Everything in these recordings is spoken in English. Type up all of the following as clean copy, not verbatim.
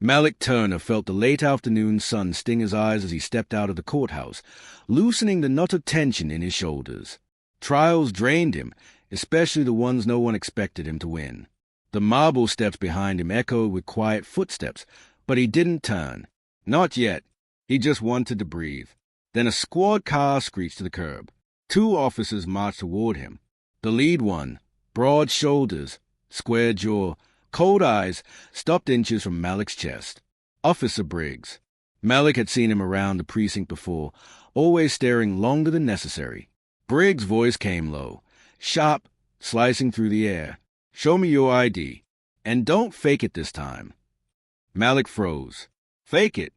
Malik Turner felt the late afternoon sun sting his eyes as he stepped out of the courthouse, loosening the knot of tension in his shoulders. Trials drained him, especially the ones no one expected him to win. The marble steps behind him echoed with quiet footsteps, but he didn't turn. Not yet. He just wanted to breathe. Then a squad car screeched to the curb. 2 officers marched toward him. The lead one, broad shoulders, square jaw, cold eyes, stopped inches from Malik's chest. Officer Briggs. Malik had seen him around the precinct before, always staring longer than necessary. Briggs' voice came low, sharp, slicing through the air. "Show me your ID. And don't fake it this time." Malik froze. "Fake it?"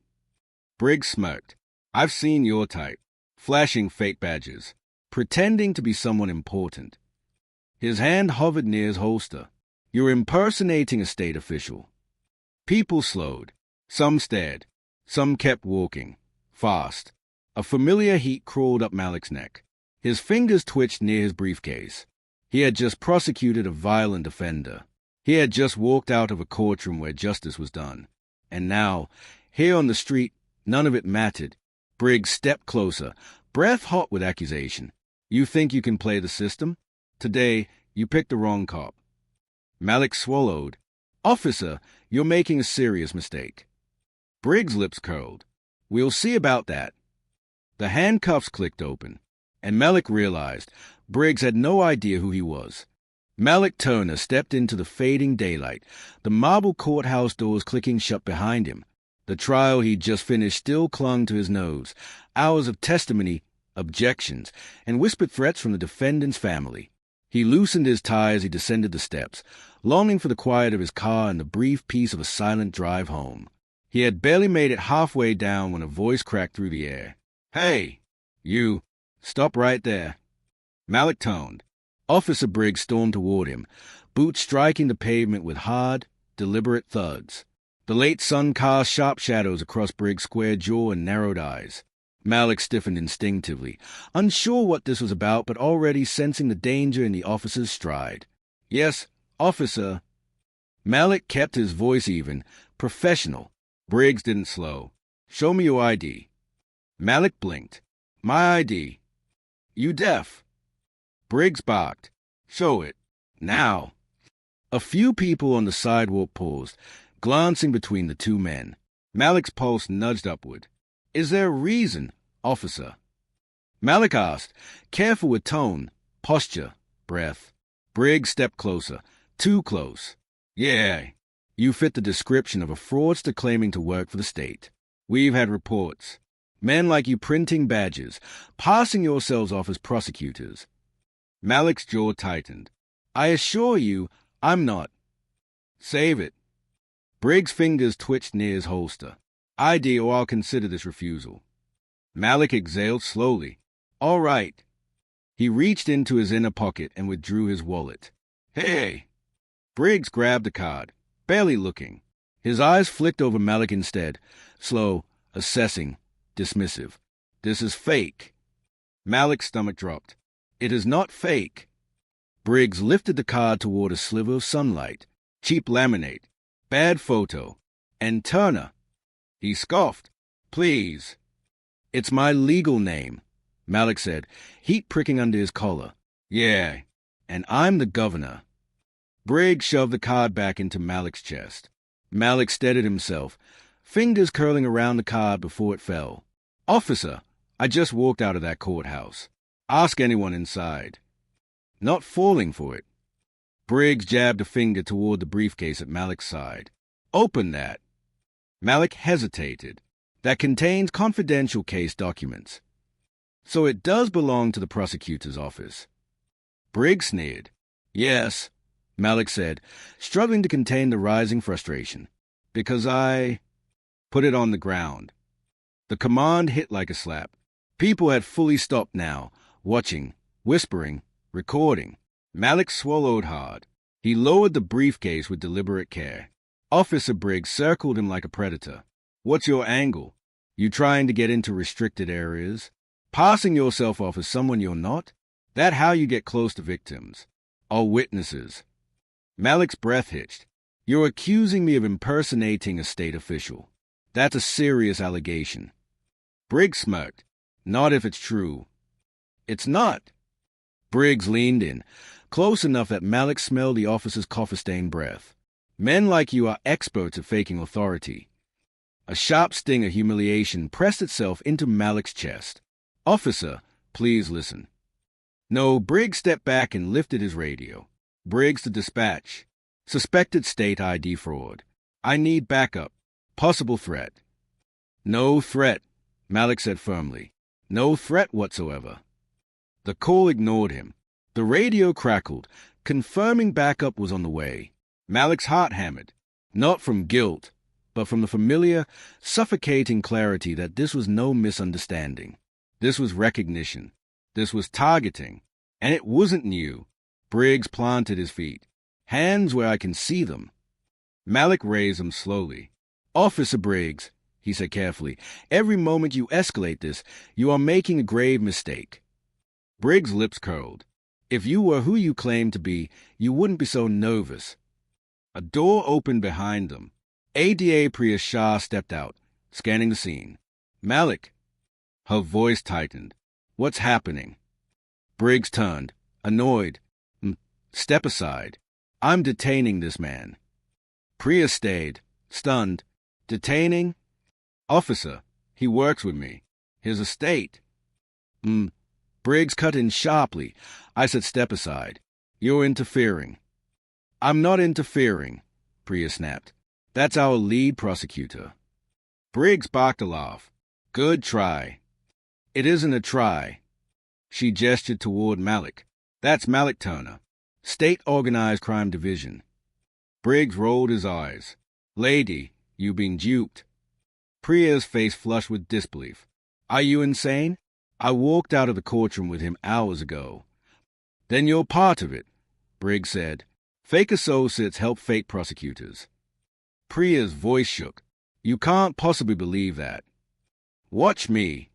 Briggs smirked. "I've seen your type. Flashing fake badges. Pretending to be someone important." His hand hovered near his holster. "You're impersonating a state official." People slowed. Some stared. Some kept walking. Fast. A familiar heat crawled up Malik's neck. His fingers twitched near his briefcase. He had just prosecuted a violent offender. He had just walked out of a courtroom where justice was done. And now, here on the street, none of it mattered. Briggs stepped closer, breath hot with accusation. "You think you can play the system? Today, you picked the wrong cop." Malik swallowed. "Officer, you're making a serious mistake." Briggs' lips curled. "We'll see about that." The handcuffs clicked open, and Malik realized Briggs had no idea who he was. Malik Turner stepped into the fading daylight, the marble courthouse doors clicking shut behind him. The trial he'd just finished still clung to his nose. Hours of testimony, objections, and whispered threats from the defendant's family. He loosened his tie as he descended the steps, longing for the quiet of his car and the brief peace of a silent drive home. He had barely made it halfway down when a voice cracked through the air. "Hey, you, stop right there." Malik toned. Officer Briggs stormed toward him, boots striking the pavement with hard, deliberate thuds. The late sun cast sharp shadows across Briggs' square jaw and narrowed eyes. Malik stiffened instinctively, unsure what this was about, but already sensing the danger in the officer's stride. "Yes, officer." Malik kept his voice even, professional. Briggs didn't slow. "Show me your ID." Malik blinked. "My ID." "You deaf?" Briggs barked. "Show it. Now." A few people on the sidewalk paused, glancing between the 2 men. Malik's pulse nudged upward. "Is there a reason, officer?" Malik asked, careful with tone, posture, breath. Briggs stepped closer, too close. "Yeah, you fit the description of a fraudster claiming to work for the state. We've had reports. Men like you printing badges, passing yourselves off as prosecutors." Malik's jaw tightened. "I assure you, I'm not." "Save it." Briggs' fingers twitched near his holster. "ID or I'll consider this refusal." Malik exhaled slowly. "All right." He reached into his inner pocket and withdrew his wallet. "Hey!" Briggs grabbed the card, barely looking. His eyes flicked over Malik instead, slow, assessing, dismissive. "This is fake." Malik's stomach dropped. "It is not fake." Briggs lifted the card toward a sliver of sunlight. "Cheap laminate. Bad photo. And Turner." He scoffed. "Please." "It's my legal name," Malik said, heat pricking under his collar. "Yeah, and I'm the governor." Briggs shoved the card back into Malik's chest. Malik steadied himself, fingers curling around the card before it fell. "Officer, I just walked out of that courthouse. Ask anyone inside." Not falling for it. Briggs jabbed a finger toward the briefcase at Malik's side. "Open that." Malik hesitated. "That contains confidential case documents." "So it does belong to the prosecutor's office." Briggs sneered. "Yes," Malik said, struggling to contain the rising frustration. "Because I—" "Put it on the ground." The command hit like a slap. People had fully stopped now, watching, whispering, recording. Malik swallowed hard. He lowered the briefcase with deliberate care. Officer Briggs circled him like a predator. "What's your angle? You trying to get into restricted areas? Passing yourself off as someone you're not? That how you get close to victims? Or witnesses?" Malik's breath hitched. You're accusing me of impersonating a state official. That's a serious allegation. Briggs smirked. Not if it's true. It's not. Briggs leaned in, close enough that Malik smelled the officer's coffee-stained breath. Men like you are experts at faking authority. A sharp sting of humiliation pressed itself into Malik's chest. Officer, please listen. No, Briggs stepped back and lifted his radio. Briggs to dispatch. Suspected state ID fraud. I need backup. Possible threat. No threat, Malik said firmly. No threat whatsoever. The call ignored him. The radio crackled, confirming backup was on the way. Malik's heart hammered, not from guilt, but from the familiar, suffocating clarity that this was no misunderstanding. This was recognition. This was targeting. And it wasn't new. Briggs planted his feet. Hands where I can see them. Malik raised them slowly. Officer Briggs, he said carefully, every moment you escalate this, you are making a grave mistake. Briggs' lips curled. If you were who you claimed to be, you wouldn't be so nervous. A door opened behind them. ADA Priya Shah stepped out, scanning the scene. Malik. Her voice tightened. What's happening? Briggs turned, annoyed. Step aside. I'm detaining this man. Priya stayed, stunned. Detaining? Officer, he works with me. His estate. Briggs cut in sharply. I said step aside. You're interfering. I'm not interfering, Priya snapped. That's our lead prosecutor. Briggs barked a laugh. Good try. It isn't a try. She gestured toward Malik. That's Malik Turner, State Organized Crime Division. Briggs rolled his eyes. Lady, you being duped. Priya's face flushed with disbelief. Are you insane? I walked out of the courtroom with him hours ago. Then you're part of it, Briggs said. Fake associates help fake prosecutors. Priya's voice shook. You can't possibly believe that. Watch me.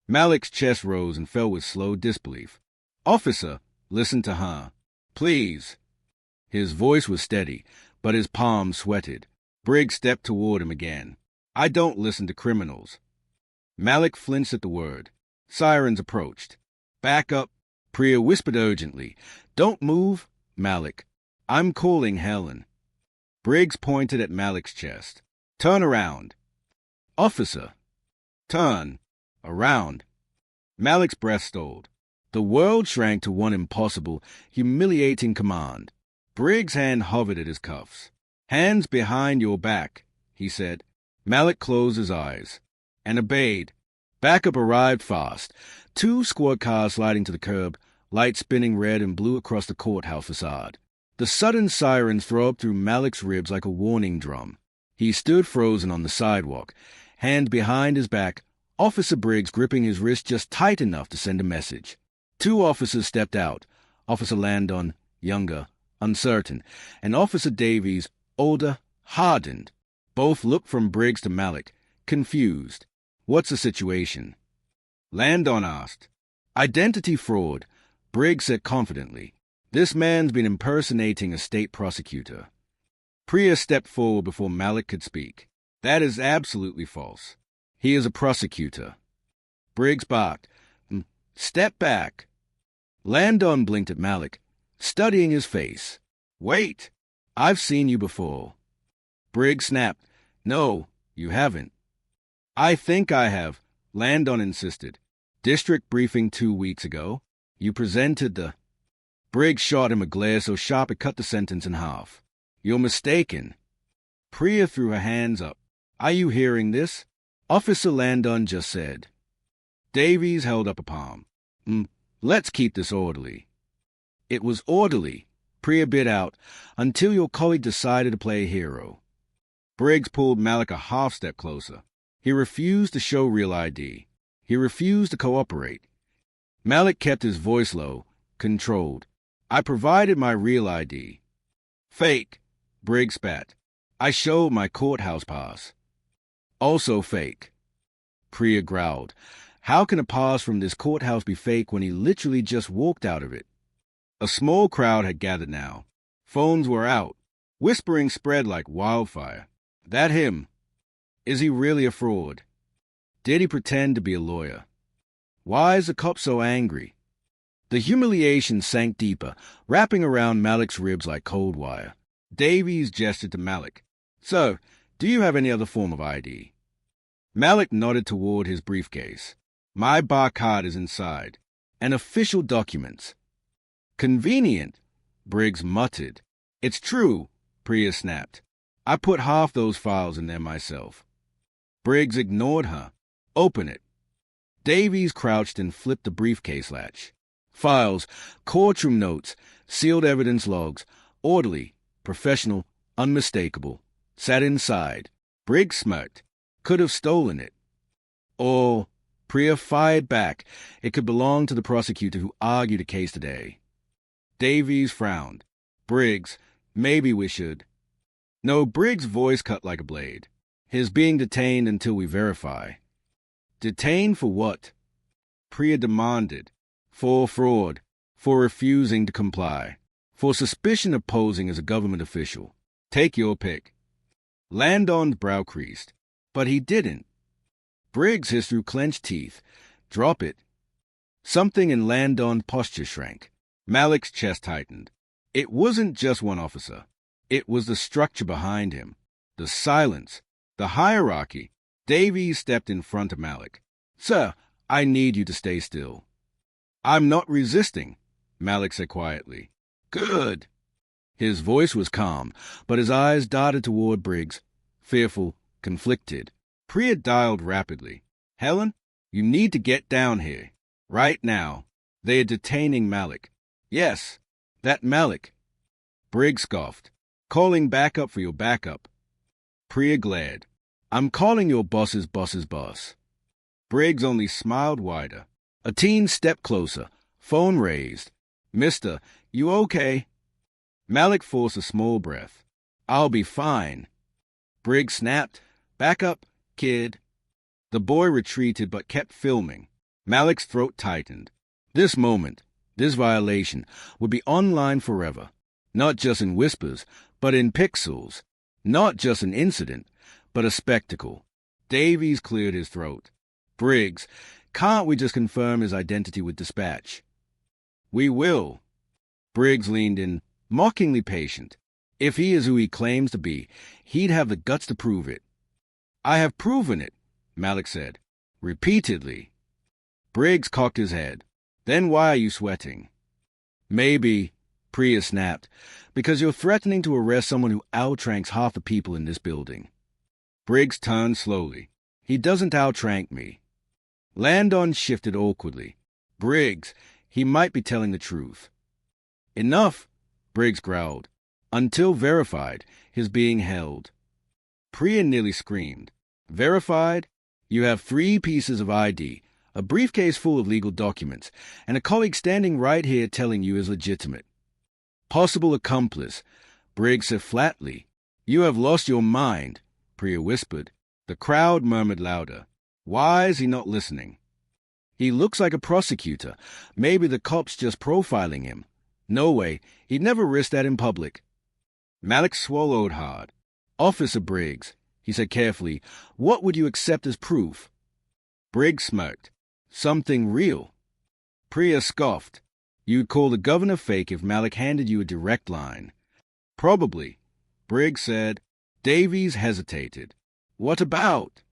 Malik's chest rose and fell with slow disbelief. Officer, listen to her. Please. His voice was steady, but his palms sweated. Briggs stepped toward him again. I don't listen to criminals. Malik flinched at the word. Sirens approached. Back up, Priya whispered urgently. Don't move, Malik. I'm calling Helen. Briggs pointed at Malik's chest. Turn around. Officer. Turn. Around. Malik's breath stalled. The world shrank to one impossible, humiliating command. Briggs' hand hovered at his cuffs. Hands behind your back, he said. Malik closed his eyes and obeyed. Backup arrived fast. 2 squad cars sliding to the curb, lights spinning red and blue across the courthouse facade. The sudden sirens throbbed through Malik's ribs like a warning drum. He stood frozen on the sidewalk, hand behind his back, Officer Briggs gripping his wrist just tight enough to send a message. 2 officers stepped out, Officer Landon, younger, uncertain, and Officer Davies, older, hardened. Both looked from Briggs to Malik, confused. What's the situation? Landon asked. Identity fraud, Briggs said confidently. This man's been impersonating a state prosecutor. Priya stepped forward before Malik could speak. That is absolutely false. He is a prosecutor. Briggs barked. Step back. Landon blinked at Malik, studying his face. Wait. I've seen you before. Briggs snapped. No, you haven't. I think I have, Landon insisted. District briefing 2 weeks ago. You presented the... Briggs shot him a glare so sharp it cut the sentence in half. You're mistaken. Priya threw her hands up. Are you hearing this? Officer Landon just said. Davies held up a palm. Let's keep this orderly. It was orderly, Priya bit out, until your colleague decided to play a hero. Briggs pulled Malik a half step closer. He refused to show real ID. He refused to cooperate. Malik kept his voice low, controlled. I provided my real ID. Fake, Briggs spat. I showed my courthouse pass. Also fake. Priya growled. How can a pass from this courthouse be fake when he literally just walked out of it? A small crowd had gathered now. Phones were out. Whispering spread like wildfire. That him? Is he really a fraud? Did he pretend to be a lawyer? Why is the cop so angry? The humiliation sank deeper, wrapping around Malik's ribs like cold wire. Davies gestured to Malik. So, do you have any other form of ID? Malik nodded toward his briefcase. My bar card is inside. And official documents. Convenient, Briggs muttered. It's true, Priya snapped. I put half those files in there myself. Briggs ignored her. Open it. Davies crouched and flipped the briefcase latch. Files, courtroom notes, sealed evidence logs, orderly, professional, unmistakable, sat inside. Briggs smirked. Could have stolen it. Or, Priya fired back, it could belong to the prosecutor who argued a case today. Davies frowned. Briggs, maybe we should. No, Briggs' voice cut like a blade. His being detained until we verify. Detained for what? Priya demanded. For fraud. For refusing to comply. For suspicion of posing as a government official. Take your pick. Landon's brow creased. But he didn't. Briggs hissed through clenched teeth. Drop it. Something in Landon's posture shrank. Malik's chest tightened. It wasn't just one officer. It was the structure behind him. The silence. The hierarchy. Davies stepped in front of Malik. Sir, I need you to stay still. I'm not resisting, Malik said quietly. Good. His voice was calm, but his eyes darted toward Briggs, fearful, conflicted. Priya dialed rapidly. Helen, you need to get down here. Right now. They are detaining Malik. Yes, that Malik. Briggs scoffed. Calling backup for your backup. Priya glared. I'm calling your boss's boss's boss. Briggs only smiled wider. A teen stepped closer, phone raised. Mister, you okay? Malik forced a small breath. I'll be fine. Briggs snapped. Back up, kid. The boy retreated but kept filming. Malik's throat tightened. This moment, this violation, would be online forever. Not just in whispers, but in pixels. Not just an incident, but a spectacle. Davies cleared his throat. Briggs, can't we just confirm his identity with dispatch? We will. Briggs leaned in, mockingly patient. If he is who he claims to be, he'd have the guts to prove it. I have proven it, Malik said. Repeatedly. Briggs cocked his head. Then why are you sweating? Maybe, Priya snapped, because you're threatening to arrest someone who outranks half the people in this building. Briggs turned slowly. He doesn't outrank me. Landon shifted awkwardly. Briggs, he might be telling the truth. Enough, Briggs growled. Until verified, his being held. Priya nearly screamed. Verified? You have 3 pieces of ID, a briefcase full of legal documents, and a colleague standing right here telling you is legitimate. Possible accomplice, Briggs said flatly. You have lost your mind, Priya whispered. The crowd murmured louder. Why is he not listening? He looks like a prosecutor. Maybe the cop's just profiling him. No way. He'd never risk that in public. Malik swallowed hard. Officer Briggs, he said carefully, what would you accept as proof? Briggs smirked. Something real. Priya scoffed. You'd call the governor fake if Malik handed you a direct line. Probably, Briggs said. Davies hesitated. What about?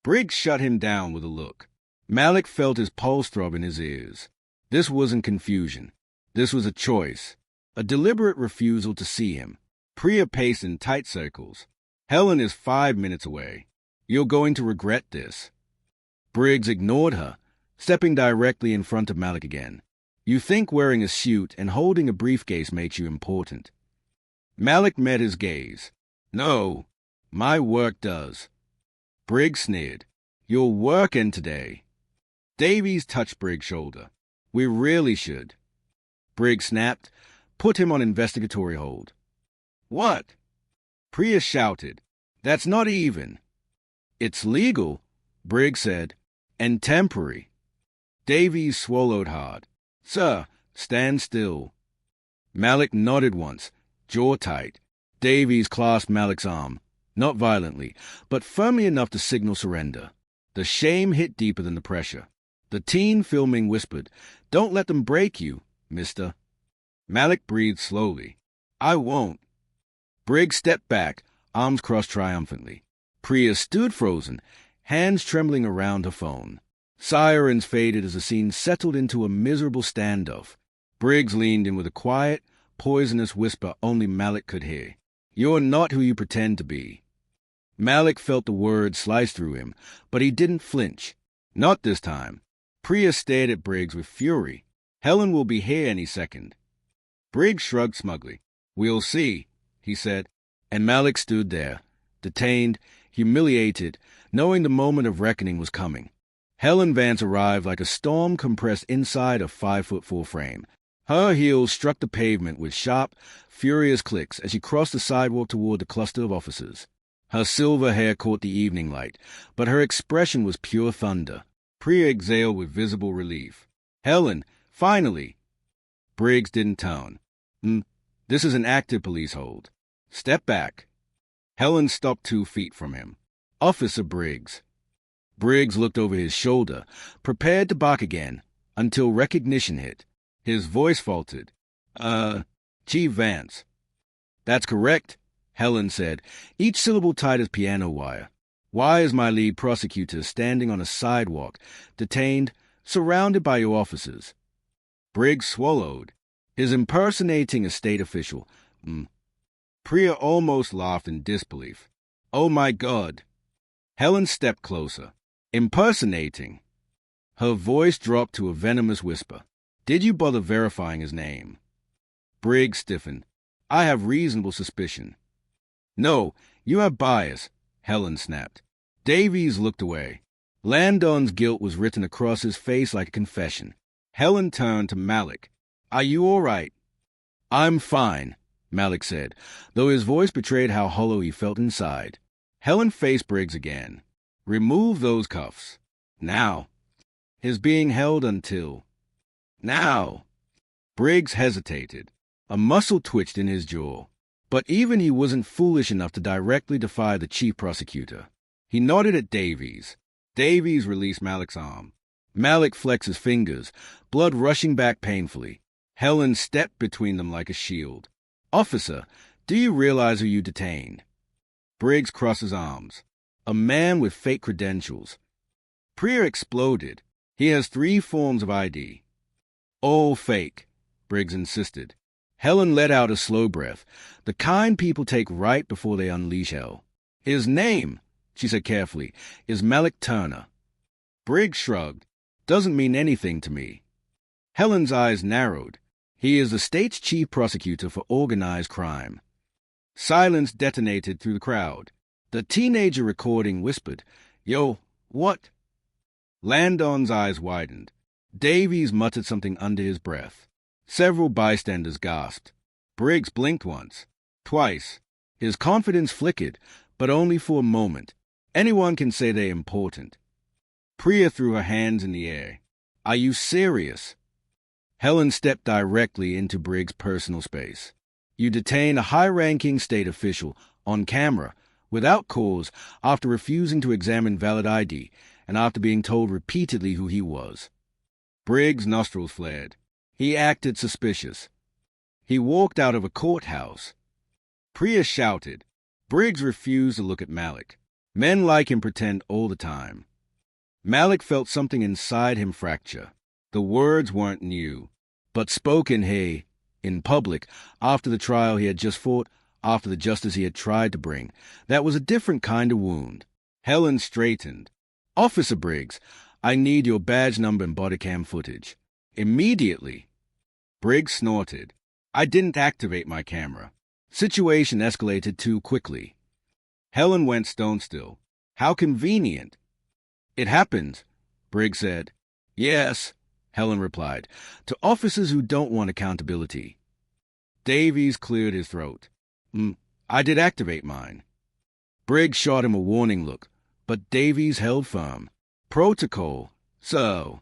Briggs shut him down with a look. Malik felt his pulse throb in his ears. This wasn't confusion. This was a choice. A deliberate refusal to see him. Priya paced in tight circles. Helen is 5 minutes away. You're going to regret this. Briggs ignored her, stepping directly in front of Malik again. You think wearing a suit and holding a briefcase makes you important. Malik met his gaze. No, my work does. Briggs sneered. You're working today. Davies touched Briggs' shoulder. We really should. Briggs snapped. Put him on investigatory hold. What? Priya shouted. That's not even. It's legal, Briggs said, and temporary. Davies swallowed hard. Sir, stand still. Malik nodded once, jaw tight. Davies clasped Malik's arm, not violently, but firmly enough to signal surrender. The shame hit deeper than the pressure. The teen filming whispered, "Don't let them break you, mister." Malik breathed slowly. "I won't." Briggs stepped back, arms crossed triumphantly. Priya stood frozen, hands trembling around her phone. Sirens faded as the scene settled into a miserable standoff. Briggs leaned in with a quiet, poisonous whisper only Malik could hear. "You're not who you pretend to be." Malik felt the words slice through him, but he didn't flinch. Not this time. Priya stared at Briggs with fury. "Helen will be here any second." Briggs shrugged smugly. "We'll see," he said, and Malik stood there, detained, humiliated, knowing the moment of reckoning was coming. Helen Vance arrived like a storm compressed inside a 5'4" frame. Her heels struck the pavement with sharp, furious clicks as she crossed the sidewalk toward the cluster of officers. Her silver hair caught the evening light, but her expression was pure thunder. Priya exhaled with visible relief. "Helen, finally!" Briggs didn't tone. This is an active police hold. Step back." Helen stopped 2 feet from him. "Officer Briggs." Briggs looked over his shoulder, prepared to bark again, until recognition hit. His voice faltered. Chief Vance." "That's correct," Helen said, each syllable tight as piano wire. "Why is my lead prosecutor standing on a sidewalk, detained, surrounded by your officers?" Briggs swallowed. His impersonating a state official. Priya almost laughed in disbelief. "Oh my God." Helen stepped closer. "Impersonating." Her voice dropped to a venomous whisper. "Did you bother verifying his name?" Briggs stiffened. "I have reasonable suspicion." "No, you have bias," Helen snapped. Davies looked away. Landon's guilt was written across his face like a confession. Helen turned to Malik. "Are you all right?" "I'm fine," Malik said, though his voice betrayed how hollow he felt inside. Helen faced Briggs again. "Remove those cuffs. Now." "His being held until." "Now." Briggs hesitated. A muscle twitched in his jaw. But even he wasn't foolish enough to directly defy the chief prosecutor. He nodded at Davies. Davies released Malik's arm. Malik flexed his fingers, blood rushing back painfully. Helen stepped between them like a shield. "Officer, do you realize who you detained?" Briggs crossed his arms. "A man with fake credentials." Priya exploded. "He has 3 forms of ID." "All fake," Briggs insisted. Helen let out a slow breath, the kind people take right before they unleash hell. "His name," she said carefully, "is Malik Turner." Briggs shrugged. "Doesn't mean anything to me." Helen's eyes narrowed. "He is the state's chief prosecutor for organized crime." Silence detonated through the crowd. The teenager recording whispered, "Yo, what?" Landon's eyes widened. Davies muttered something under his breath. Several bystanders gasped. Briggs blinked once, twice. His confidence flickered, but only for a moment. Anyone can say they're important. Priya threw her hands in the air. "Are you serious?" Helen stepped directly into Briggs' personal space. "You detain a high-ranking state official on camera, without cause, after refusing to examine valid ID, and after being told repeatedly who he was." Briggs' nostrils flared. He acted suspicious. He walked out of a courthouse. Priya shouted. Briggs refused to look at Malik. Men like him pretend all the time. Malik felt something inside him fracture. The words weren't new, but spoken in public, after the trial he had just fought, after the justice he had tried to bring. That was a different kind of wound. Helen straightened. "Officer Briggs, I need your badge number and body cam footage. Immediately." Briggs snorted. "I didn't activate my camera. Situation escalated too quickly." Helen went stone still. "How convenient." "It happens," Briggs said. "Yes," Helen replied, "to officers who don't want accountability." Davies cleared his throat. "I did activate mine." Briggs shot him a warning look, but Davies held firm. "Protocol, so."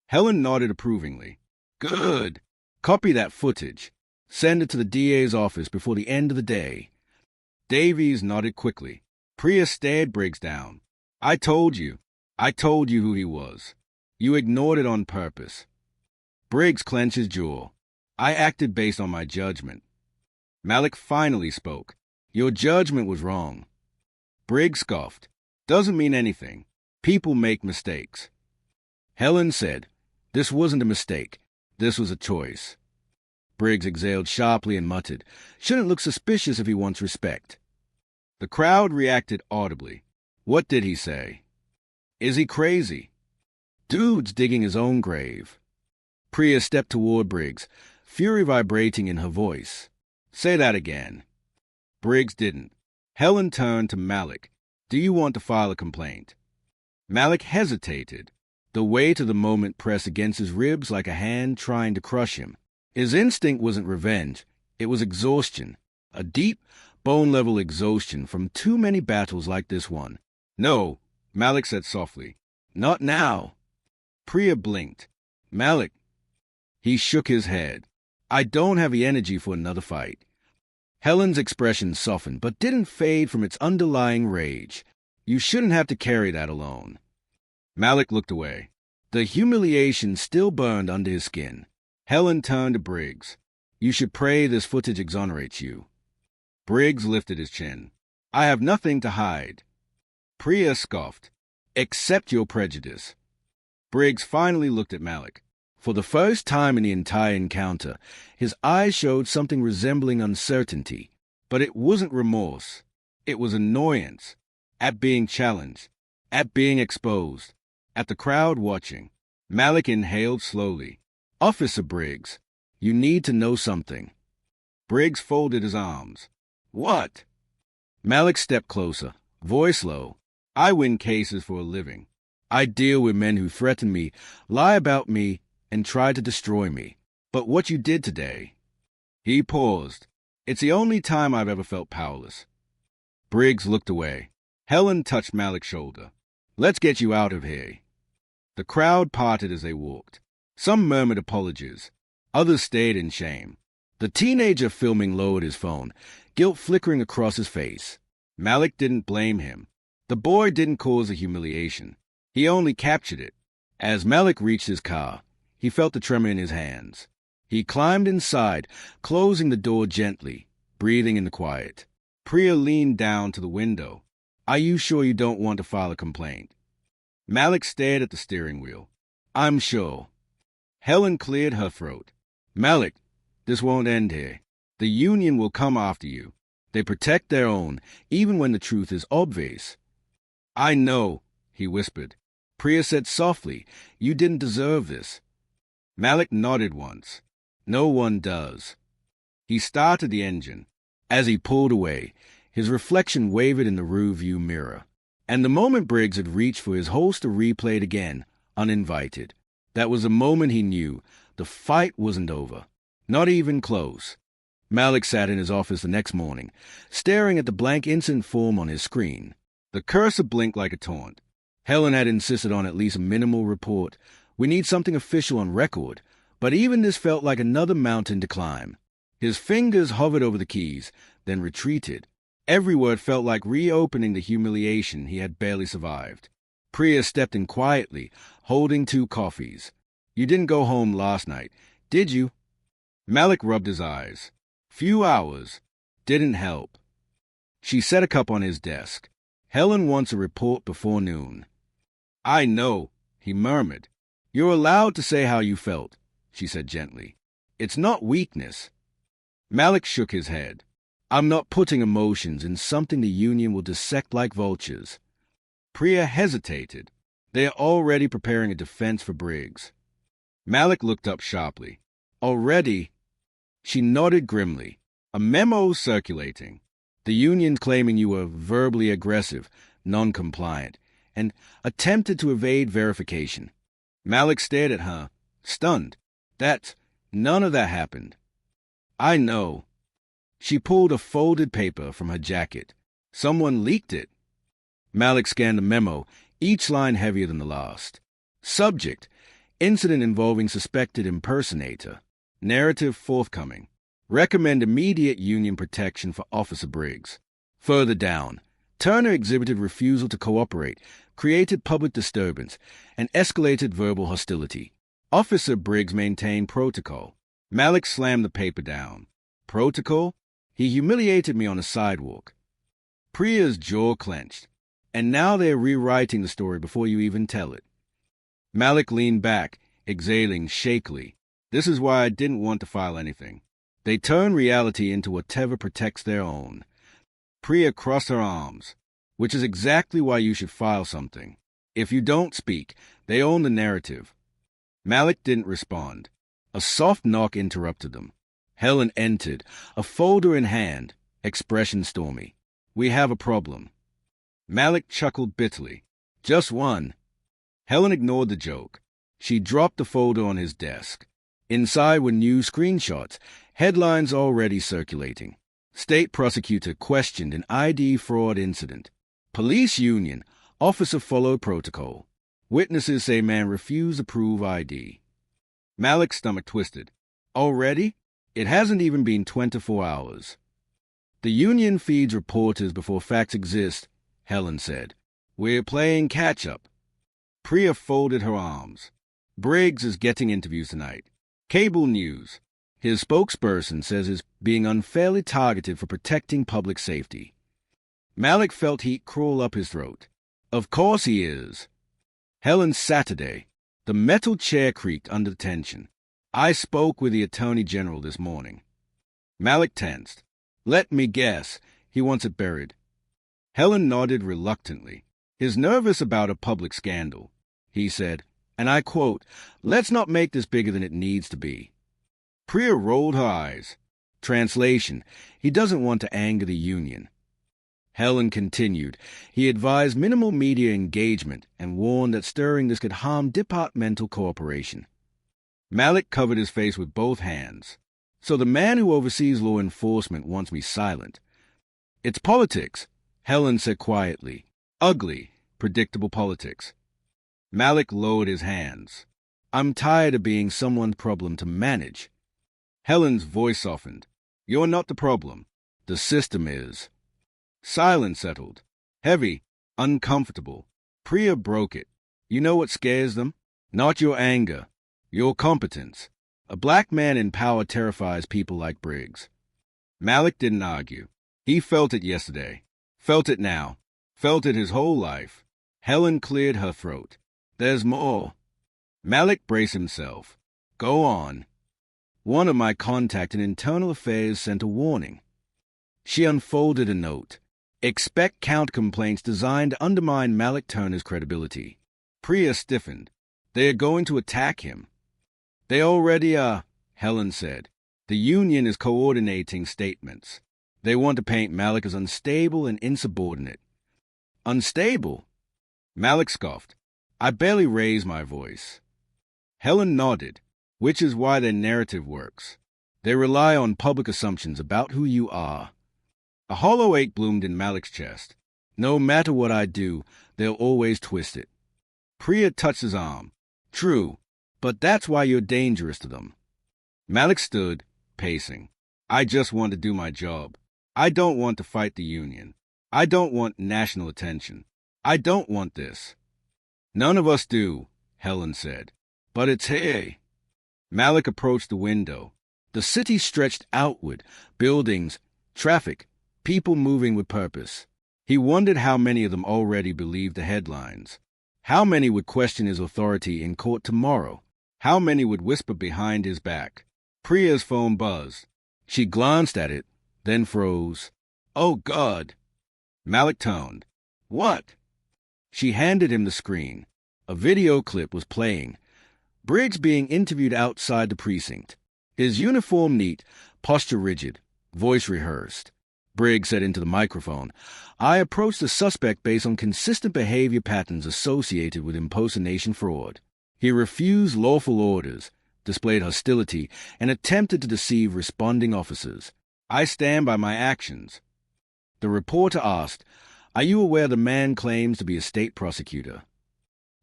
Helen nodded approvingly. "Good. Copy that footage. Send it to the DA's office before the end of the day. Davies nodded quickly. Priya stared Briggs down. I told you who he was. You ignored it on purpose. Briggs clenched his jaw. I acted based on my judgment. Malik finally spoke. Your judgment was wrong. Briggs scoffed. Doesn't mean anything. People make mistakes. Helen said, this wasn't a mistake. This was a choice. Briggs exhaled sharply and muttered, shouldn't look suspicious if he wants respect. The crowd reacted audibly. What did he say? Is he crazy? Dude's digging his own grave. Priya stepped toward Briggs, fury vibrating in her voice. Say that again. Briggs didn't. Helen turned to Malik. Do you want to file a complaint? Malik hesitated. The weight of the moment pressed against his ribs like a hand trying to crush him. His instinct wasn't revenge. It was exhaustion. A deep, bone-level exhaustion from too many battles like this one. No, Malik said softly. Not now. Priya blinked. Malik. He shook his head. I don't have the energy for another fight. Helen's expression softened, but didn't fade from its underlying rage. You shouldn't have to carry that alone. Malik looked away. The humiliation still burned under his skin. Helen turned to Briggs. You should pray this footage exonerates you. Briggs lifted his chin. I have nothing to hide. Priya scoffed. Accept your prejudice. Briggs finally looked at Malik. For the first time in the entire encounter, his eyes showed something resembling uncertainty. But it wasn't remorse. It was annoyance. At being challenged. At being exposed. At the crowd watching. Malik inhaled slowly. Officer Briggs, you need to know something. Briggs folded his arms. What? Malik stepped closer, voice low. I win cases for a living. I deal with men who threaten me, lie about me, and try to destroy me. But what you did today... He paused. It's the only time I've ever felt powerless. Briggs looked away. Helen touched Malik's shoulder. Let's get you out of here. The crowd parted as they walked. Some murmured apologies. Others stayed in shame. The teenager filming lowered his phone, guilt flickering across his face. Malik didn't blame him. The boy didn't cause the humiliation. He only captured it. As Malik reached his car, he felt the tremor in his hands. He climbed inside, closing the door gently, breathing in the quiet. Priya leaned down to the window. Are you sure you don't want to file a complaint? Malik stared at the steering wheel. I'm sure. Helen cleared her throat. Malik, this won't end here. The union will come after you. They protect their own, even when the truth is obvious. I know, he whispered. Priya said softly, you didn't deserve this. Malik nodded once. No one does. He started the engine. As he pulled away, his reflection wavered in the rear-view mirror. And the moment Briggs had reached for his holster replayed again, uninvited. That was the moment he knew the fight wasn't over. Not even close. Malik sat in his office the next morning, staring at the blank incident form on his screen. The cursor blinked like a taunt. Helen had insisted on at least a minimal report. We need something official on record, but even this felt like another mountain to climb. His fingers hovered over the keys, then retreated. Every word felt like reopening the humiliation he had barely survived. Priya stepped in quietly, holding 2 coffees. You didn't go home last night, did you? Malik rubbed his eyes. Few hours. Didn't help. She set a cup on his desk. Helen wants a report before noon. I know, he murmured. You're allowed to say how you felt, she said gently. It's not weakness. Malik shook his head. I'm not putting emotions in something the union will dissect like vultures. Priya hesitated. They are already preparing a defense for Briggs. Malik looked up sharply. Already? She nodded grimly. A memo circulating. The union claiming you were verbally aggressive, non-compliant, and attempted to evade verification. Malik stared at her, stunned. None of that happened. I know. She pulled a folded paper from her jacket. Someone leaked it. Malik scanned the memo, each line heavier than the last. Subject: incident involving suspected impersonator. Narrative forthcoming. Recommend immediate union protection for Officer Briggs. Further down, Turner exhibited refusal to cooperate, created public disturbance, and escalated verbal hostility. Officer Briggs maintained protocol. Malik slammed the paper down. Protocol? He humiliated me on a sidewalk. Priya's jaw clenched. And now they're rewriting the story before you even tell it. Malik leaned back, exhaling shakily. This is why I didn't want to file anything. They turn reality into whatever protects their own. Priya crossed her arms, which is exactly why you should file something. If you don't speak, they own the narrative. Malik didn't respond. A soft knock interrupted them. Helen entered, a folder in hand, expression stormy. We have a problem. Malik chuckled bitterly. Just one. Helen ignored the joke. She dropped the folder on his desk. Inside were new screenshots, headlines already circulating. State prosecutor questioned an ID fraud incident. Police union, officer followed protocol. Witnesses say man refused to prove ID. Malik's stomach twisted. Already? It hasn't even been 24 hours. The union feeds reporters before facts exist, Helen said. We're playing catch-up. Priya folded her arms. Briggs is getting interviews tonight. Cable news. His spokesperson says he's being unfairly targeted for protecting public safety. Malik felt heat crawl up his throat. Of course he is. Helen's Saturday. The metal chair creaked under tension. I spoke with the Attorney General this morning. Malik tensed. Let me guess. He wants it buried. Helen nodded reluctantly. He's nervous about a public scandal. He said, and I quote, let's not make this bigger than it needs to be. Priya rolled her eyes. Translation, he doesn't want to anger the union. Helen continued. He advised minimal media engagement and warned that stirring this could harm departmental cooperation. Malik covered his face with both hands. So the man who oversees law enforcement wants me silent. It's politics, Helen said quietly. Ugly, predictable politics. Malik lowered his hands. I'm tired of being someone's problem to manage. Helen's voice softened. You're not the problem. The system is. Silence settled. Heavy, uncomfortable. Priya broke it. You know what scares them? Not your anger. Your competence. A black man in power terrifies people like Briggs. Malik didn't argue. He felt it yesterday. Felt it now. Felt it his whole life. Helen cleared her throat. There's more. Malik braced himself. Go on. One of my contacts in internal affairs sent a warning. She unfolded a note. Expect count complaints designed to undermine Malik Turner's credibility. Priya stiffened. They are going to attack him. They already are, Helen said. The union is coordinating statements. They want to paint Malik as unstable and insubordinate. Unstable? Malik scoffed. I barely raised my voice. Helen nodded, which is why their narrative works. They rely on public assumptions about who you are. A hollow ache bloomed in Malik's chest. No matter what I do, they'll always twist it. Priya touched his arm. True, but that's why you're dangerous to them. Malik stood, pacing. I just want to do my job. I don't want to fight the union. I don't want national attention. I don't want this. None of us do, Helen said. But it's here. Malik approached the window. The city stretched outward, buildings, traffic, people moving with purpose. He wondered how many of them already believed the headlines. How many would question his authority in court tomorrow? How many would whisper behind his back? Priya's phone buzzed. She glanced at it, then froze. Oh, God! Malik toned. What? She handed him the screen. A video clip was playing. Briggs being interviewed outside the precinct. His uniform neat, posture rigid, voice rehearsed. Briggs said into the microphone, I approached the suspect based on consistent behavior patterns associated with impersonation fraud. He refused lawful orders, displayed hostility, and attempted to deceive responding officers. I stand by my actions. The reporter asked, Are you aware the man claims to be a state prosecutor?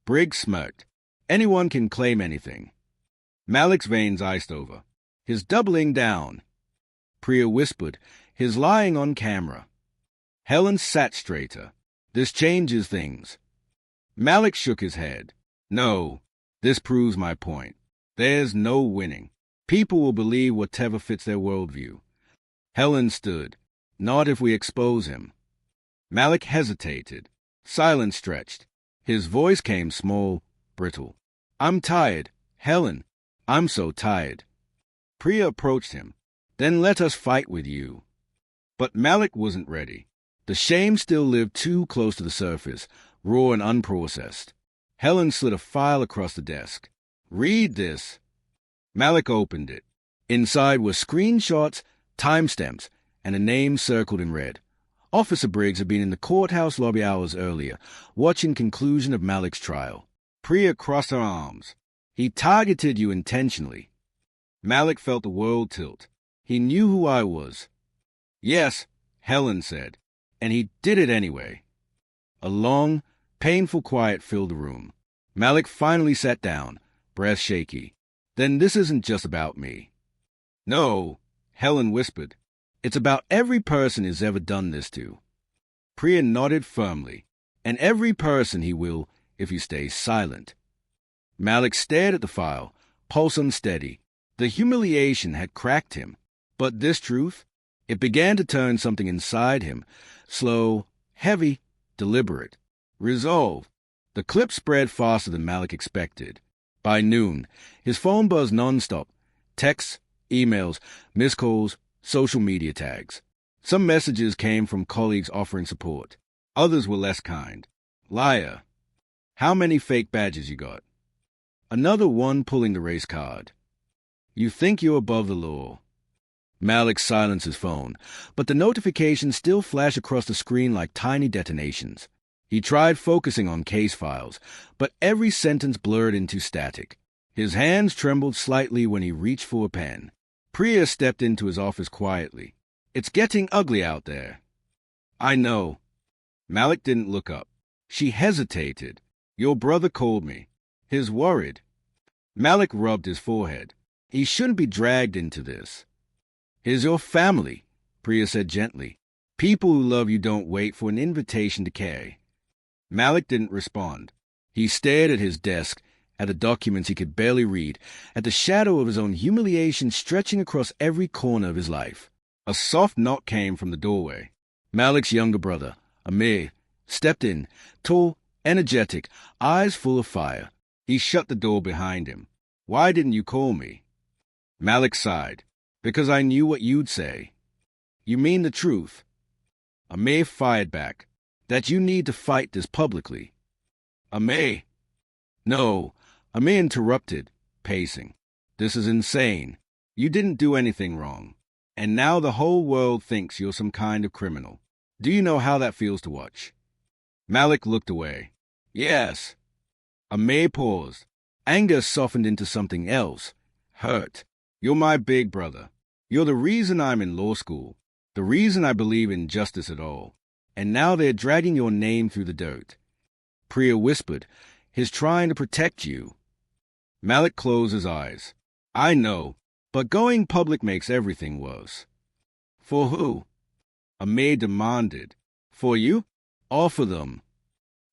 Briggs smirked. Anyone can claim anything. Malik's veins iced over. His doubling down. Priya whispered, his lying on camera. Helen sat straighter. This changes things. Malik shook his head. No, this proves my point. There's no winning. People will believe whatever fits their worldview. Helen stood. Not if we expose him. Malik hesitated. Silence stretched. His voice came small, brittle. I'm tired, Helen. I'm so tired. Priya approached him. Then let us fight with you. But Malik wasn't ready. The shame still lived too close to the surface, raw and unprocessed. Helen slid a file across the desk. Read this. Malik opened it. Inside were screenshots, timestamps, and a name circled in red. Officer Briggs had been in the courthouse lobby hours earlier, watching conclusion of Malik's trial. Priya crossed her arms. He targeted you intentionally. Malik felt the world tilt. He knew who I was. Yes, Helen said, and he did it anyway. A long, painful quiet filled the room. Malik finally sat down, breath shaky. Then this isn't just about me. No, Helen whispered. It's about every person he's ever done this to. Priya nodded firmly. And every person he will if he stays silent. Malik stared at the file, pulse unsteady. The humiliation had cracked him. But this truth, it began to turn something inside him. Slow, heavy, deliberate. Resolve. The clip spread faster than Malik expected. By noon, his phone buzzed nonstop. Texts, emails, missed calls, social media tags. Some messages came from colleagues offering support. Others were less kind. Liar. How many fake badges you got? Another one pulling the race card. You think you're above the law. Malik silenced his phone, but the notifications still flashed across the screen like tiny detonations. He tried focusing on case files, but every sentence blurred into static. His hands trembled slightly when he reached for a pen. Priya stepped into his office quietly. It's getting ugly out there. I know. Malik didn't look up. She hesitated. Your brother called me. He's worried. Malik rubbed his forehead. He shouldn't be dragged into this. Here's your family, Priya said gently. People who love you don't wait for an invitation to care. Malik didn't respond. He stared at his desk, at the documents he could barely read, at the shadow of his own humiliation stretching across every corner of his life. A soft knock came from the doorway. Malik's younger brother, Amir, stepped in, tall, energetic, eyes full of fire. He shut the door behind him. Why didn't you call me? Malik sighed. Because I knew what you'd say. You mean the truth? Amir fired back. That you need to fight this publicly. Amir. No, Amir interrupted, pacing. This is insane. You didn't do anything wrong. And now the whole world thinks you're some kind of criminal. Do you know how that feels to watch? Malik looked away. Yes. Amir paused. Anger softened into something else. Hurt. You're my big brother. You're the reason I'm in law school. The reason I believe in justice at all. And now they're dragging your name through the dirt. Priya whispered. He's trying to protect you. Malik closed his eyes. I know, but going public makes everything worse. For who? Amir demanded. For you? Or for them?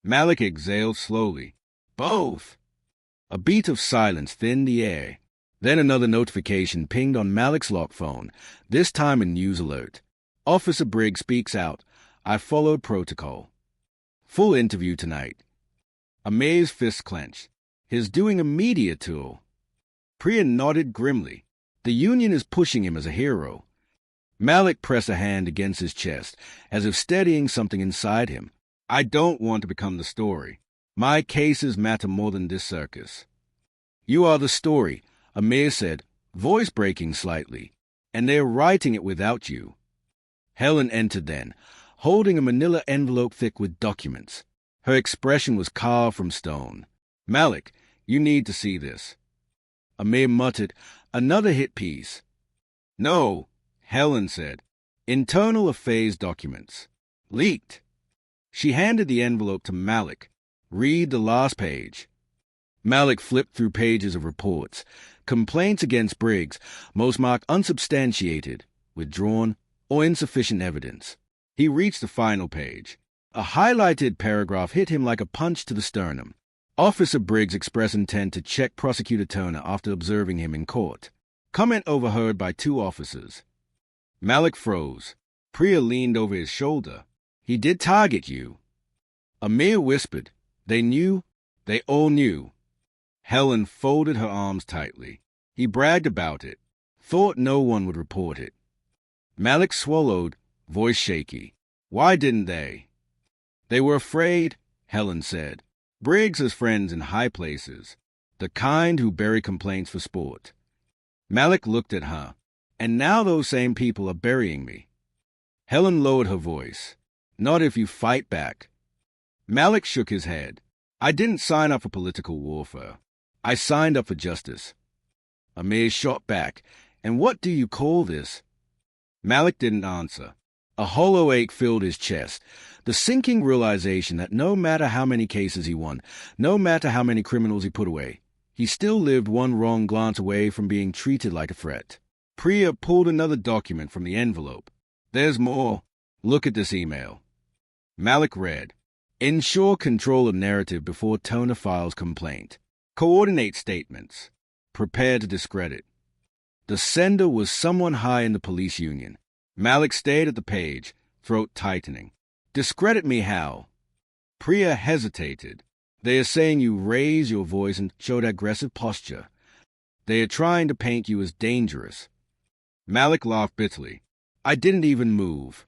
Malik exhaled slowly. Both. A beat of silence thinned the air. Then another notification pinged on Malik's lock phone, this time a news alert. Officer Briggs speaks out. I followed protocol. Full interview tonight. Amir's fist clenched. He's doing a media tour. Priya nodded grimly. The union is pushing him as a hero. Malik pressed a hand against his chest, as if steadying something inside him. I don't want to become the story. My cases matter more than this circus. You are the story, Amir said, voice breaking slightly. And they're writing it without you. Helen entered then, holding a manila envelope thick with documents. Her expression was carved from stone. Malik, you need to see this. Amir muttered, another hit piece. No, Helen said. Internal affairs documents. Leaked. She handed the envelope to Malik. Read the last page. Malik flipped through pages of reports. Complaints against Briggs, most marked unsubstantiated, withdrawn, or insufficient evidence. He reached the final page. A highlighted paragraph hit him like a punch to the sternum. Officer Briggs expressed intent to check Prosecutor Turner after observing him in court. Comment overheard by 2 officers. Malik froze. Priya leaned over his shoulder. He did target you. Amir whispered. They knew. They all knew. Helen folded her arms tightly. He bragged about it. Thought no one would report it. Malik swallowed, voice shaky. Why didn't they? They were afraid, Helen said. Briggs has friends in high places, the kind who bury complaints for sport. Malik looked at her. And now those same people are burying me. Helen lowered her voice. Not if you fight back. Malik shook his head. I didn't sign up for political warfare. I signed up for justice. Amir shot back. And what do you call this? Malik didn't answer. A hollow ache filled his chest, the sinking realization that no matter how many cases he won, no matter how many criminals he put away, he still lived one wrong glance away from being treated like a threat. Priya pulled another document from the envelope. There's more. Look at this email. Malik read. Ensure control of narrative before Turner files complaint. Coordinate statements. Prepare to discredit. The sender was someone high in the police union. Malik stared at the page, throat tightening. Discredit me how? Priya hesitated. They are saying you raised your voice and showed aggressive posture. They are trying to paint you as dangerous. Malik laughed bitterly. I didn't even move.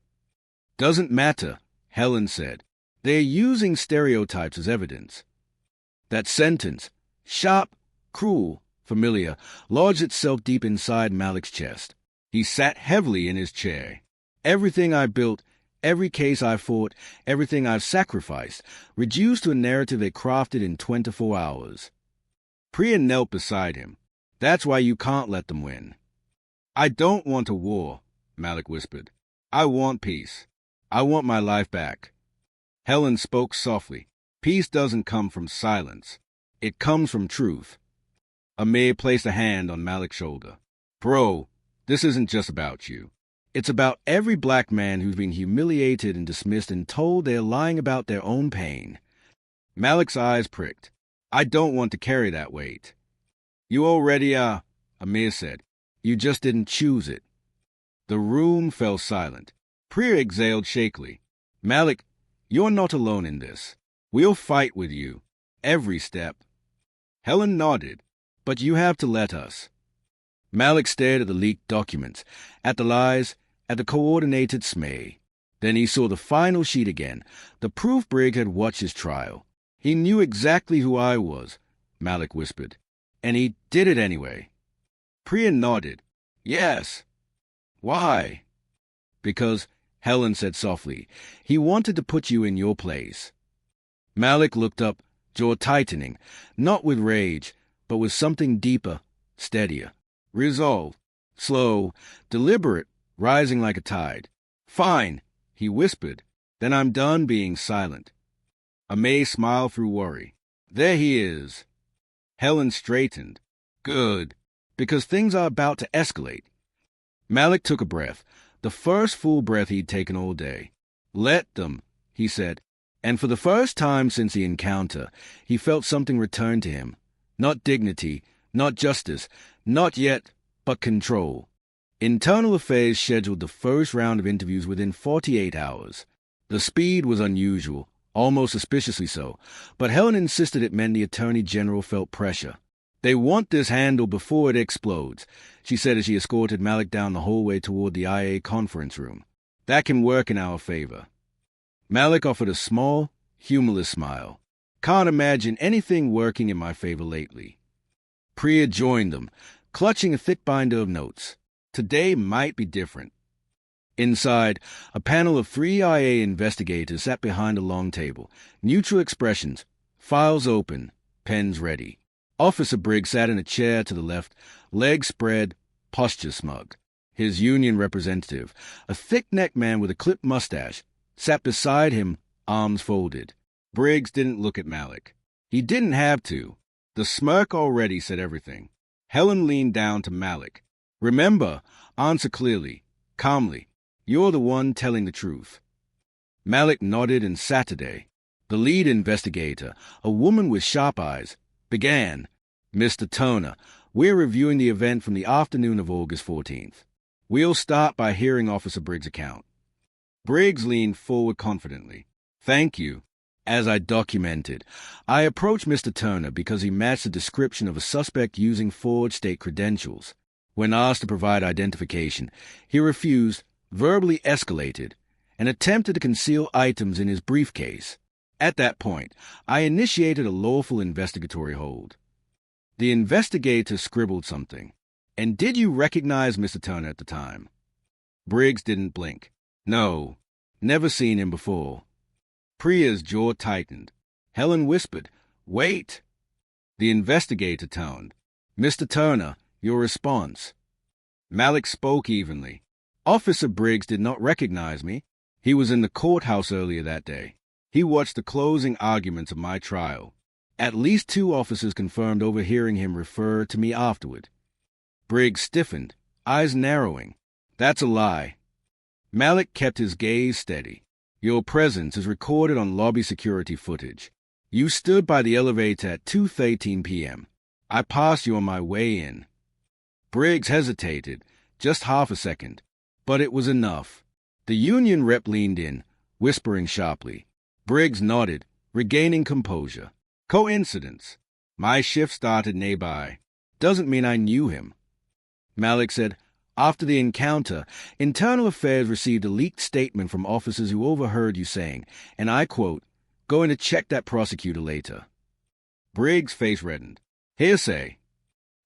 Doesn't matter, Helen said. They are using stereotypes as evidence. That sentence, sharp, cruel, familiar, lodged itself deep inside Malik's chest. He sat heavily in his chair. Everything I built, every case I fought, everything I've sacrificed, reduced to a narrative they crafted in 24 hours. Priya knelt beside him. That's why you can't let them win. I don't want a war, Malik whispered. I want peace. I want my life back. Helen spoke softly. Peace doesn't come from silence. It comes from truth. Amir placed a hand on Malik's shoulder. Bro, this isn't just about you. It's about every black man who's been humiliated and dismissed and told they're lying about their own pain. Malik's eyes pricked. I don't want to carry that weight. You already are, Amir said. You just didn't choose it. The room fell silent. Priya exhaled shakily. Malik, you're not alone in this. We'll fight with you. Every step. Helen nodded. But you have to let us. Malik stared at the leaked documents, at the lies, at the coordinated smay. Then he saw the final sheet again, the proof Briggs had watched his trial. He knew exactly who I was, Malik whispered. And he did it anyway. Priya nodded. Yes. Why? Because, Helen said softly, he wanted to put you in your place. Malik looked up, jaw tightening, not with rage, but with something deeper, steadier. Resolve. Slow, deliberate, rising like a tide. Fine, he whispered. Then I'm done being silent. Amay smiled through worry. There he is. Helen straightened. Good, because things are about to escalate. Malik took a breath, the first full breath he'd taken all day. Let them, he said, and for the first time since the encounter, he felt something return to him. Not dignity, not justice, not yet, but control. Internal Affairs scheduled the first round of interviews within 48 hours. The speed was unusual, almost suspiciously so, but Helen insisted it meant the Attorney General felt pressure. They want this handled before it explodes, she said as she escorted Malik down the hallway toward the IA conference room. That can work in our favor. Malik offered a small, humorless smile. Can't imagine anything working in my favor lately. Priya joined them, clutching a thick binder of notes. Today might be different. Inside, a panel of 3 IA investigators sat behind a long table, neutral expressions, files open, pens ready. Officer Briggs sat in a chair to the left, legs spread, posture smug. His union representative, a thick-necked man with a clipped mustache, sat beside him, arms folded. Briggs didn't look at Malik. He didn't have to. The smirk already said everything. Helen leaned down to Malik. Remember, answer clearly, calmly. You're the one telling the truth. Malik nodded, and Saturday, the lead investigator, a woman with sharp eyes, began. Mr. Turner, we're reviewing the event from the afternoon of August 14th. We'll start by hearing Officer Briggs' account. Briggs leaned forward confidently. Thank you. As I documented, I approached Mr. Turner because he matched the description of a suspect using forged state credentials. When asked to provide identification, he refused, verbally escalated, and attempted to conceal items in his briefcase. At that point, I initiated a lawful investigatory hold. The investigator scribbled something. And did you recognize Mr. Turner at the time? Briggs didn't blink. No, never seen him before. Priya's jaw tightened. Helen whispered, Wait. The investigator toned. Mr. Turner, your response. Malik spoke evenly. Officer Briggs did not recognize me. He was in the courthouse earlier that day. He watched the closing arguments of my trial. At least 2 officers confirmed overhearing him refer to me afterward. Briggs stiffened, eyes narrowing. That's a lie. Malik kept his gaze steady. Your presence is recorded on lobby security footage. You stood by the elevator at 2:13 p.m. I passed you on my way in. Briggs hesitated, just half a second, but it was enough. The union rep leaned in, whispering sharply. Briggs nodded, regaining composure. Coincidence. My shift started nearby. Doesn't mean I knew him. Malik said, After the encounter, Internal Affairs received a leaked statement from officers who overheard you saying, and I quote, going to check that prosecutor later. Briggs' face reddened. Hearsay.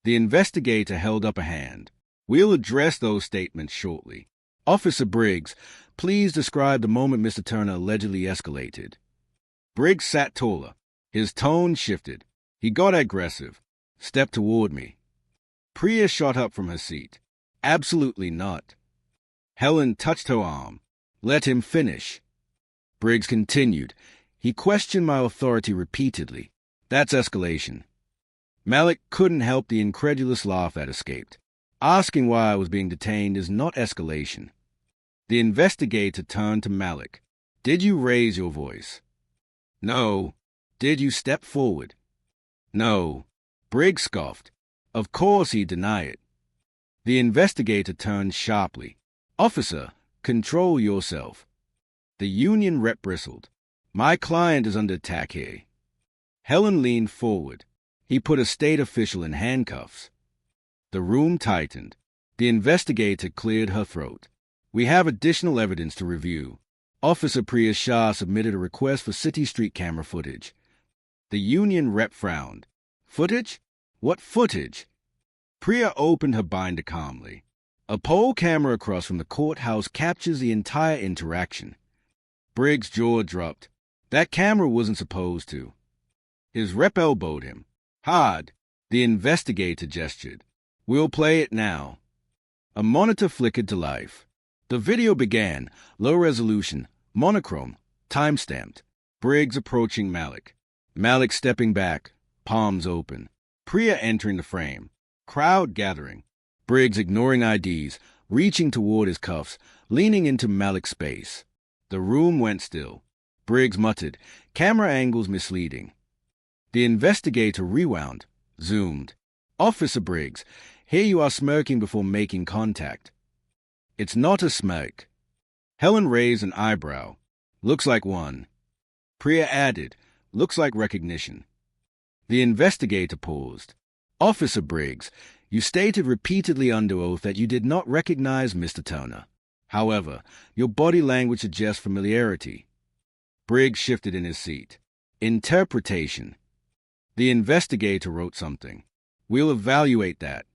The investigator held up a hand. We'll address those statements shortly. Officer Briggs, please describe the moment Mr. Turner allegedly escalated. Briggs sat taller. His tone shifted. He got aggressive, stepped toward me. Priya shot up from her seat. Absolutely not. Helen touched her arm. Let him finish. Briggs continued. He questioned my authority repeatedly. That's escalation. Malik couldn't help the incredulous laugh that escaped. Asking why I was being detained is not escalation. The investigator turned to Malik. Did you raise your voice? No. Did you step forward? No. Briggs scoffed. Of course he'd deny it. The investigator turned sharply. Officer, control yourself. The union rep bristled. My client is under attack here. Helen leaned forward. He put a state official in handcuffs. The room tightened. The investigator cleared her throat. We have additional evidence to review. Officer Priya Shah submitted a request for city street camera footage. The union rep frowned. Footage? What footage? Priya opened her binder calmly. A poll camera across from the courthouse captures the entire interaction. Briggs' jaw dropped. That camera wasn't supposed to. His rep elbowed him. Hard. The investigator gestured. We'll play it now. A monitor flickered to life. The video began, low resolution, monochrome, time-stamped. Briggs approaching Malik. Malik stepping back, palms open. Priya entering the frame. Crowd gathering. Briggs ignoring IDs, reaching toward his cuffs, leaning into Malik's space. The room went still. Briggs muttered, camera angles misleading. The investigator rewound, zoomed. Officer Briggs, here you are smirking before making contact. It's not a smirk. Helen raised an eyebrow. Looks like one. Priya added, looks like recognition. The investigator paused. Officer Briggs, you stated repeatedly under oath that you did not recognize Mr. Turner. However, your body language suggests familiarity. Briggs shifted in his seat. Interpretation. The investigator wrote something. We'll evaluate that.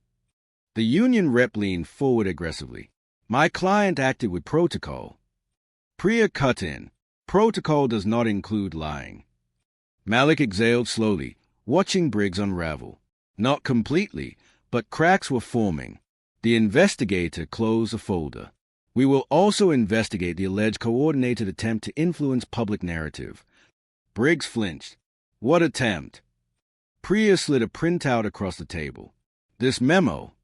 The union rep leaned forward aggressively. My client acted with protocol. Priya cut in. Protocol does not include lying. Malik exhaled slowly, watching Briggs unravel. Not completely, but cracks were forming. The investigator closed the folder. We will also investigate the alleged coordinated attempt to influence public narrative. Briggs flinched. What attempt? Priya slid a printout across the table. This memo.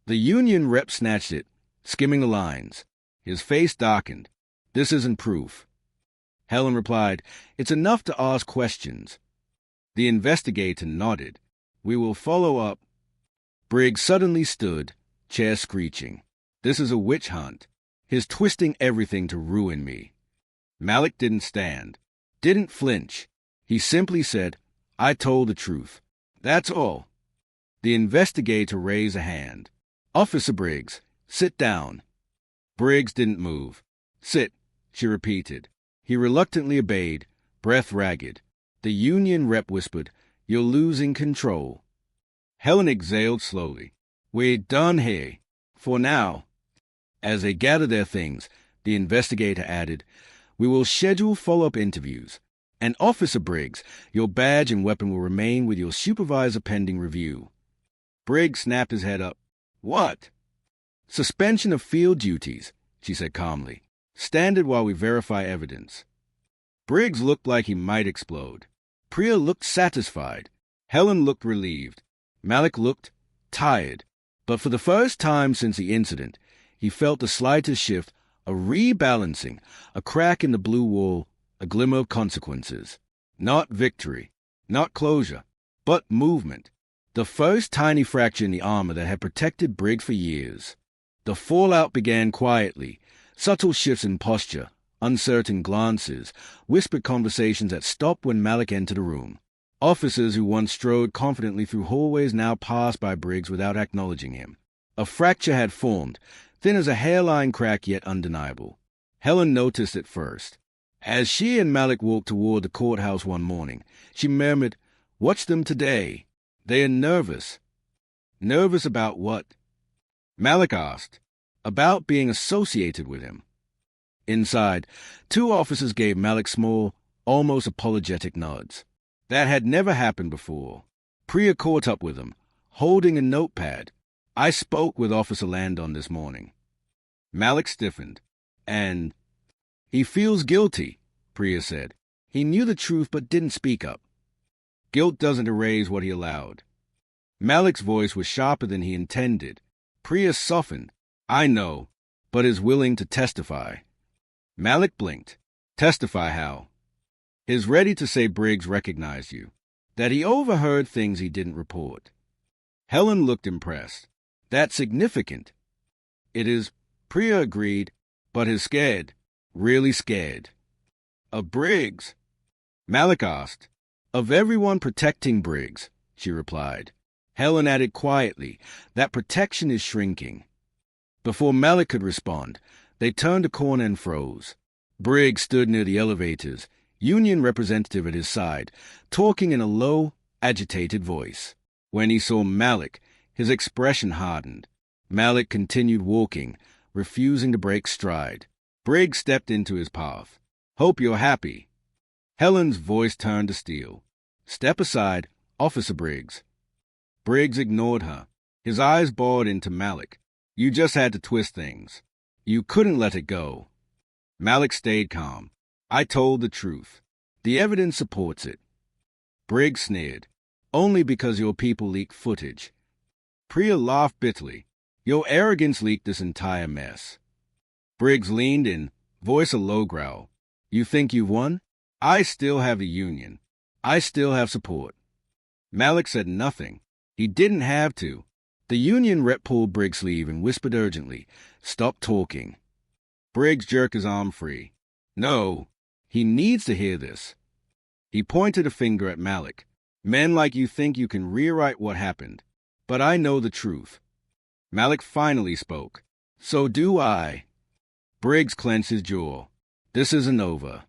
The union rep snatched it, skimming the lines. His face darkened. This isn't proof. Helen replied, "It's enough to ask questions." The investigator nodded. "We will follow up." Briggs suddenly stood, chair screeching. "This is a witch hunt. He's twisting everything to ruin me." Malik didn't stand, didn't flinch. He simply said, "I told the truth. That's all." The investigator raised a hand. "Officer Briggs, sit down." Briggs didn't move. "Sit," she repeated. He reluctantly obeyed, breath ragged. The union rep whispered, "You're losing control." Helen exhaled slowly. "We're done here. For now." As they gathered their things, the investigator added, "We will schedule follow-up interviews. And Officer Briggs, your badge and weapon will remain with your supervisor pending review." Briggs snapped his head up. "What?" "Suspension of field duties," she said calmly. "Standard while we verify evidence." Briggs looked like he might explode. Priya looked satisfied. Helen looked relieved. Malik looked tired. But for the first time since the incident, he felt the slightest shift, a rebalancing, a crack in the blue wall, a glimmer of consequences. Not victory, not closure, but movement. The first tiny fracture in the armor that had protected Briggs for years. The fallout began quietly, subtle shifts in posture, uncertain glances, whispered conversations that stopped when Malik entered the room. Officers who once strode confidently through hallways now passed by Briggs without acknowledging him. A fracture had formed, thin as a hairline crack yet undeniable. Helen noticed it first. As she and Malik walked toward the courthouse one morning, she murmured, "Watch them today. They are nervous." "Nervous about what?" Malik asked. "About being associated with him." Inside, two officers gave Malik small, almost apologetic nods. That had never happened before. Priya caught up with him, holding a notepad. "I spoke with Officer Landon this morning." Malik stiffened. "And?" "He feels guilty," Priya said. "He knew the truth but didn't speak up." "Guilt doesn't erase what he allowed." Malik's voice was sharper than he intended. Priya softened. "I know, but is willing to testify." Malik blinked. "Testify how?" "Is ready to say Briggs recognized you, that he overheard things he didn't report." Helen looked impressed. "That's significant." "It is," Priya agreed, "but is scared, really scared." "Of Briggs?" Malik asked. "Of everyone protecting Briggs," she replied. Helen added quietly, "That protection is shrinking." Before Malik could respond, they turned a corner and froze. Briggs stood near the elevators, union representative at his side, talking in a low, agitated voice. When he saw Malik, his expression hardened. Malik continued walking, refusing to break stride. Briggs stepped into his path. "Hope you're happy." Helen's voice turned to steel. "Step aside, Officer Briggs." Briggs ignored her. His eyes bored into Malik. "You just had to twist things. You couldn't let it go." Malik stayed calm. "I told the truth. The evidence supports it." Briggs sneered. "Only because your people leaked footage." Priya laughed bitterly. "Your arrogance leaked this entire mess." Briggs leaned in, voice a low growl. "You think you've won? I still have the union. I still have support." Malik said nothing. He didn't have to. The union rep pulled Briggs' sleeve and whispered urgently, "Stop talking." Briggs jerked his arm free. "No, he needs to hear this." He pointed a finger at Malik. "Men like you think you can rewrite what happened. But I know the truth." Malik finally spoke. "So do I." Briggs clenched his jaw. "This isn't over."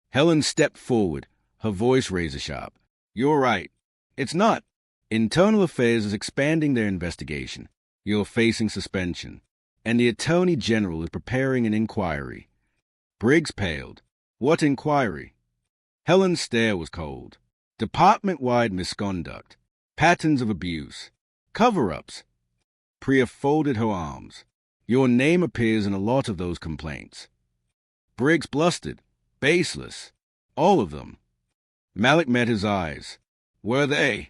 Helen stepped forward, her voice razor-sharp. "You're right. It's not. Internal Affairs is expanding their investigation. You're facing suspension. And the Attorney General is preparing an inquiry." Briggs paled. "What inquiry?" Helen's stare was cold. "Department-wide misconduct. Patterns of abuse. Cover-ups." Priya folded her arms. "Your name appears in a lot of those complaints." Briggs blustered. "Baseless. All of them." Malik met his eyes. "Were they?"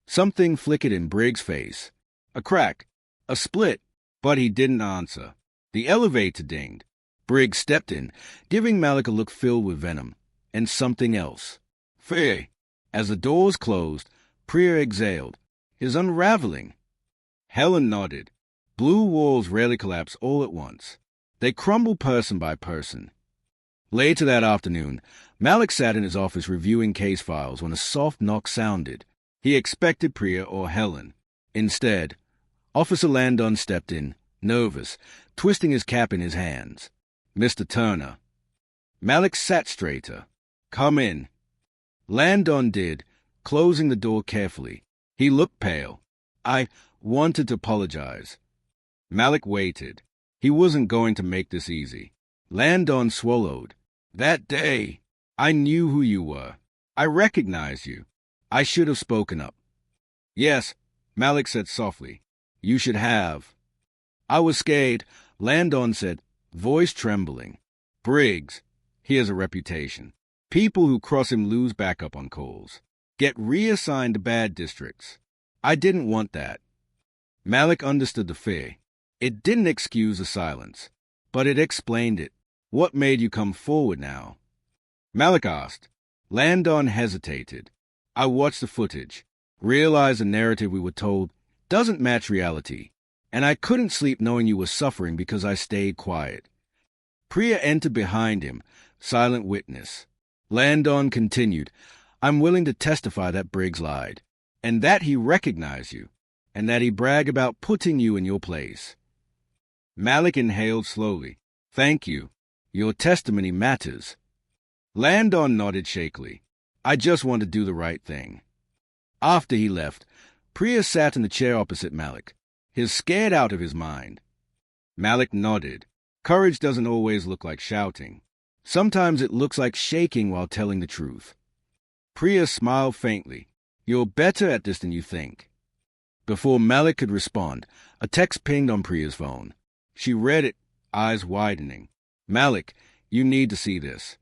Something flickered in Briggs' face. A crack. A split. But he didn't answer. The elevator dinged. Briggs stepped in, giving Malik a look filled with venom, and something else. Fear. As the doors closed, Priya exhaled. His unraveling. Helen nodded. Blue walls rarely collapse all at once. They crumble person by person. Later that afternoon, Malik sat in his office reviewing case files when a soft knock sounded. He expected Priya or Helen. Instead, Officer Landon stepped in, nervous, twisting his cap in his hands. Mr. Turner. Malik sat straighter. Come in. Landon did, closing the door carefully. He looked pale. I wanted to apologize. Malik waited. He wasn't going to make this easy. Landon swallowed. That day, I knew who you were. I recognized you. I should have spoken up. Yes, Malik said softly. You should have. I was scared, Landon said, voice trembling. Briggs, he has a reputation. People who cross him lose backup on calls. Get reassigned to bad districts. I didn't want that. Malik understood the fear. It didn't excuse the silence, but it explained it. What made you come forward now? Malik asked. Landon hesitated. I watched the footage, realized the narrative we were told doesn't match reality, and I couldn't sleep knowing you were suffering because I stayed quiet. Priya entered behind him, silent witness. Landon continued, I'm willing to testify that Briggs lied, and that he recognized you, and that he bragged about putting you in your place. Malik inhaled slowly. Thank you. Your testimony matters. Landon nodded shakily. I just want to do the right thing. After he left, Priya sat in the chair opposite Malik, his scared out of his mind. Malik nodded. Courage doesn't always look like shouting. Sometimes it looks like shaking while telling the truth. Priya smiled faintly. You're better at this than you think. Before Malik could respond, a text pinged on Priya's phone. She read it, eyes widening. Malik, you need to see this.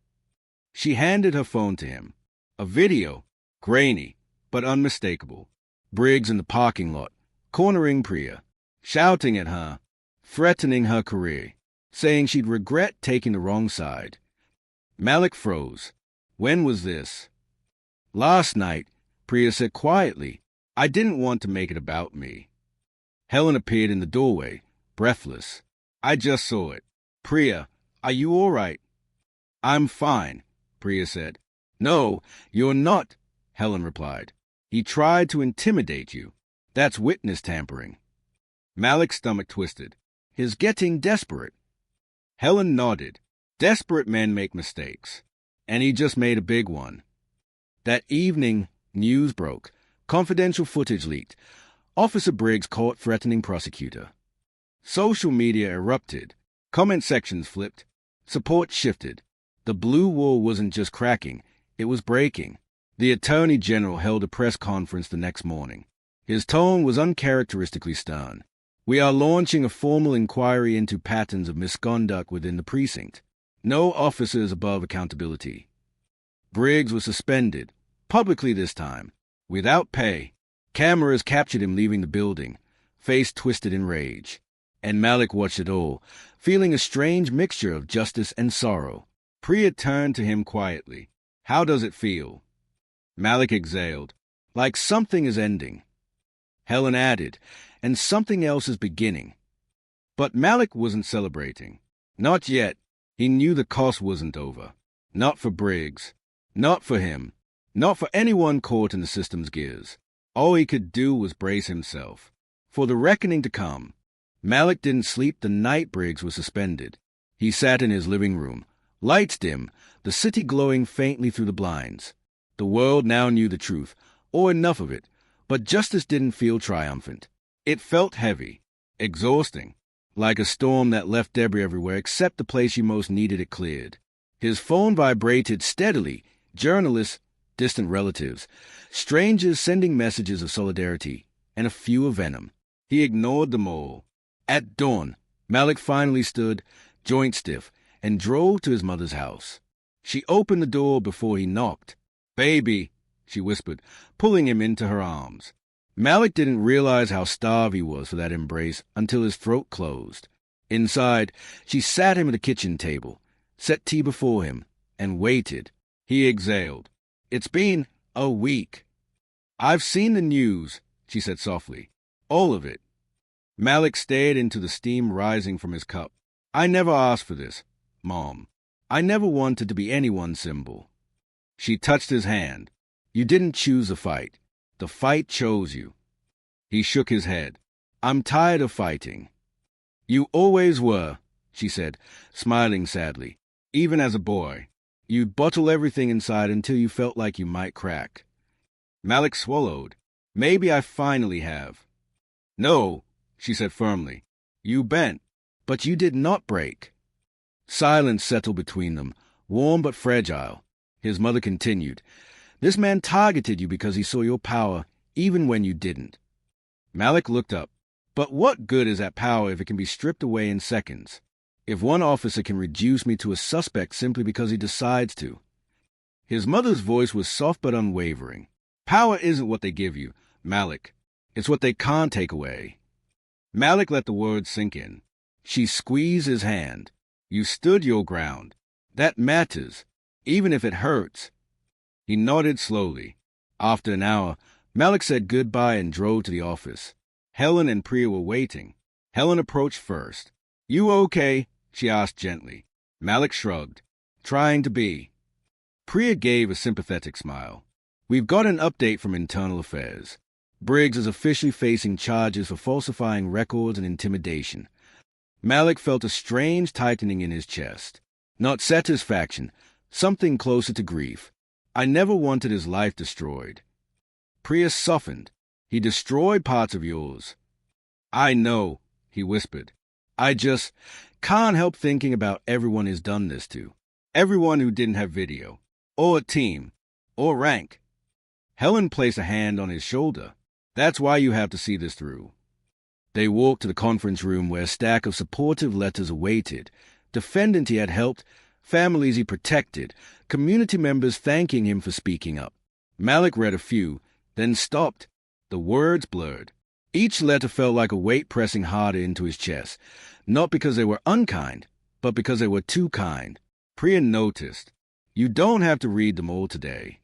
She handed her phone to him. A video, grainy, but unmistakable. Briggs in the parking lot, cornering Priya, shouting at her, threatening her career, saying she'd regret taking the wrong side. Malik froze. When was this? Last night, Priya said quietly. I didn't want to make it about me. Helen appeared in the doorway, breathless. I just saw it. Priya, are you all right? I'm fine, Priya said. No, you're not, Helen replied. He tried to intimidate you. That's witness tampering. Malik's stomach twisted. He's getting desperate. Helen nodded. Desperate men make mistakes. And he just made a big one. That evening, news broke. Confidential footage leaked. Officer Briggs caught threatening prosecutor. Social media erupted. Comment sections flipped. Support shifted. The blue wall wasn't just cracking, it was breaking. The Attorney General held a press conference the next morning. His tone was uncharacteristically stern. We are launching a formal inquiry into patterns of misconduct within the precinct. No officers above accountability. Briggs was suspended, publicly this time, without pay. Cameras captured him leaving the building, face twisted in rage. And Malik watched it all, feeling a strange mixture of justice and sorrow. Priya turned to him quietly. How does it feel? Malik exhaled. Like something is ending. Helen added, and something else is beginning. But Malik wasn't celebrating. Not yet. He knew the cost wasn't over. Not for Briggs. Not for him. Not for anyone caught in the system's gears. All he could do was brace himself. For the reckoning to come. Malik didn't sleep the night Briggs was suspended. He sat in his living room. Lights dim, the city glowing faintly through the blinds. The world now knew the truth, or enough of it, but justice didn't feel triumphant. It felt heavy, exhausting, like a storm that left debris everywhere except the place you most needed it cleared. His phone vibrated steadily, journalists, distant relatives, strangers sending messages of solidarity, and a few of venom. He ignored them all. At dawn, Malik finally stood, joint stiff, and drove to his mother's house. She opened the door before he knocked. Baby, she whispered, pulling him into her arms. Malik didn't realize how starved he was for that embrace until his throat closed. Inside, she sat him at the kitchen table, set tea before him, and waited. He exhaled. "It's been a week." "I've seen the news," she said softly. "All of it." Malik stared into the steam rising from his cup. "I never asked for this, Mom. I never wanted to be anyone's symbol." She touched his hand. "You didn't choose the fight. The fight chose you." He shook his head. "I'm tired of fighting." "You always were," she said, smiling sadly. "Even as a boy. You'd bottle everything inside until you felt like you might crack." Malik swallowed. "Maybe I finally have." "No," she said firmly. "You bent, but you did not break." Silence settled between them, warm but fragile. His mother continued. "This man targeted you because he saw your power, even when you didn't." Malik looked up. "But what good is that power if it can be stripped away in seconds? If one officer can reduce me to a suspect simply because he decides to?" His mother's voice was soft but unwavering. "Power isn't what they give you, Malik. It's what they can't take away." Malik let the words sink in. She squeezed his hand. "You stood your ground. That matters, even if it hurts." He nodded slowly. After an hour, Malik said goodbye and drove to the office. Helen and Priya were waiting. Helen approached first. "You okay?" she asked gently. Malik shrugged. "Trying to be." Priya gave a sympathetic smile. "We've got an update from Internal Affairs. Briggs is officially facing charges for falsifying records and intimidation." Malik felt a strange tightening in his chest. Not satisfaction, something closer to grief. "I never wanted his life destroyed." Priya softened. "He destroyed parts of yours." "I know," he whispered. "I just can't help thinking about everyone he's done this to. Everyone who didn't have video, or a team, or rank." Helen placed a hand on his shoulder. "That's why you have to see this through." They walked to the conference room where a stack of supportive letters awaited. Defendants he had helped, families he protected, community members thanking him for speaking up. Malik read a few, then stopped. The words blurred. Each letter felt like a weight pressing harder into his chest, not because they were unkind, but because they were too kind. Priya noticed. "You don't have to read them all today."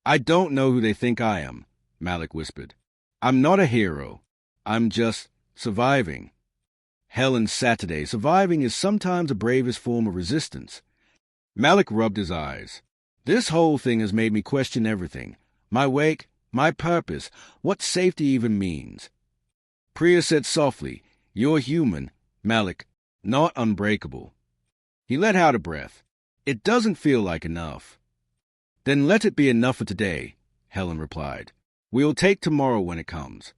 "I don't know who they think I am," Malik whispered. "I'm not a hero. I'm just surviving." Helen Saturday, surviving is sometimes the bravest form of resistance. Malik rubbed his eyes. "This whole thing has made me question everything. My wake, my purpose, what safety even means." Priya said softly, "You're human, Malik, not unbreakable." He let out a breath. "It doesn't feel like enough." "Then let it be enough for today," Helen replied. "We'll take tomorrow when it comes."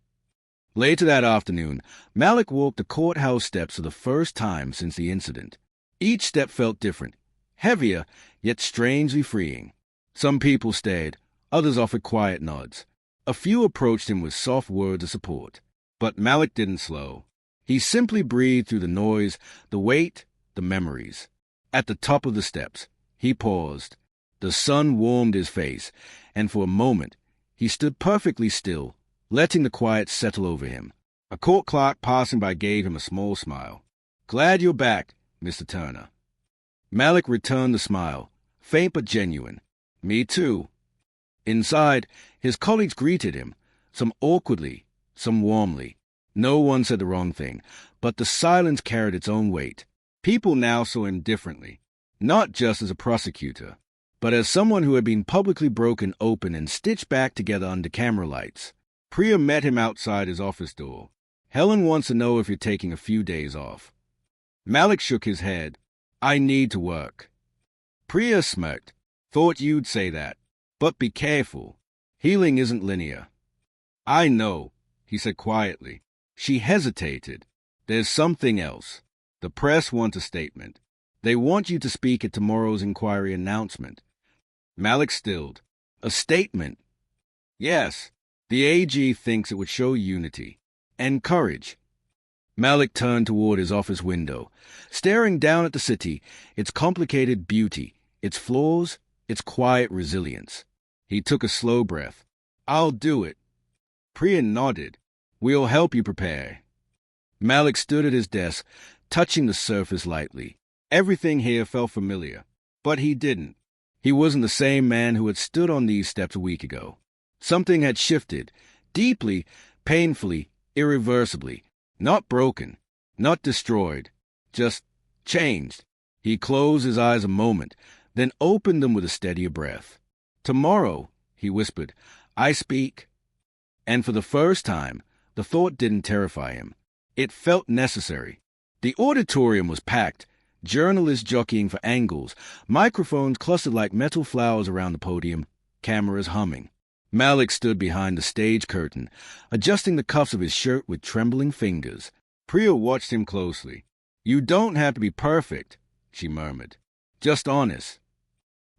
Later that afternoon, Malik walked the courthouse steps for the first time since the incident. Each step felt different, heavier, yet strangely freeing. Some people stared, others offered quiet nods. A few approached him with soft words of support. But Malik didn't slow. He simply breathed through the noise, the weight, the memories. At the top of the steps, he paused. The sun warmed his face, and for a moment, he stood perfectly still, letting the quiet settle over him. A court clerk passing by gave him a small smile. "Glad you're back, Mr. Turner." Malik returned the smile, faint but genuine. "Me too." Inside, his colleagues greeted him, some awkwardly, some warmly. No one said the wrong thing, but the silence carried its own weight. People now saw him differently, not just as a prosecutor, but as someone who had been publicly broken open and stitched back together under camera lights. Priya met him outside his office door. "Helen wants to know if you're taking a few days off." Malik shook his head. "I need to work." Priya smirked. "Thought you'd say that. But be careful. Healing isn't linear." "I know," he said quietly. She hesitated. "There's something else. The press want a statement. They want you to speak at tomorrow's inquiry announcement." Malik stilled. "A statement?" "Yes. The AG thinks it would show unity. And courage." Malik turned toward his office window, staring down at the city, its complicated beauty, its flaws, its quiet resilience. He took a slow breath. "I'll do it." Priya nodded. "We'll help you prepare." Malik stood at his desk, touching the surface lightly. Everything here felt familiar, but he didn't. He wasn't the same man who had stood on these steps a week ago. Something had shifted, deeply, painfully, irreversibly. Not broken, not destroyed, just changed. He closed his eyes a moment, then opened them with a steadier breath. "Tomorrow," he whispered, "I speak." And for the first time, the thought didn't terrify him. It felt necessary. The auditorium was packed, journalists jockeying for angles, microphones clustered like metal flowers around the podium, cameras humming. Malik stood behind the stage curtain, adjusting the cuffs of his shirt with trembling fingers. Priya watched him closely. "You don't have to be perfect," she murmured. "Just honest."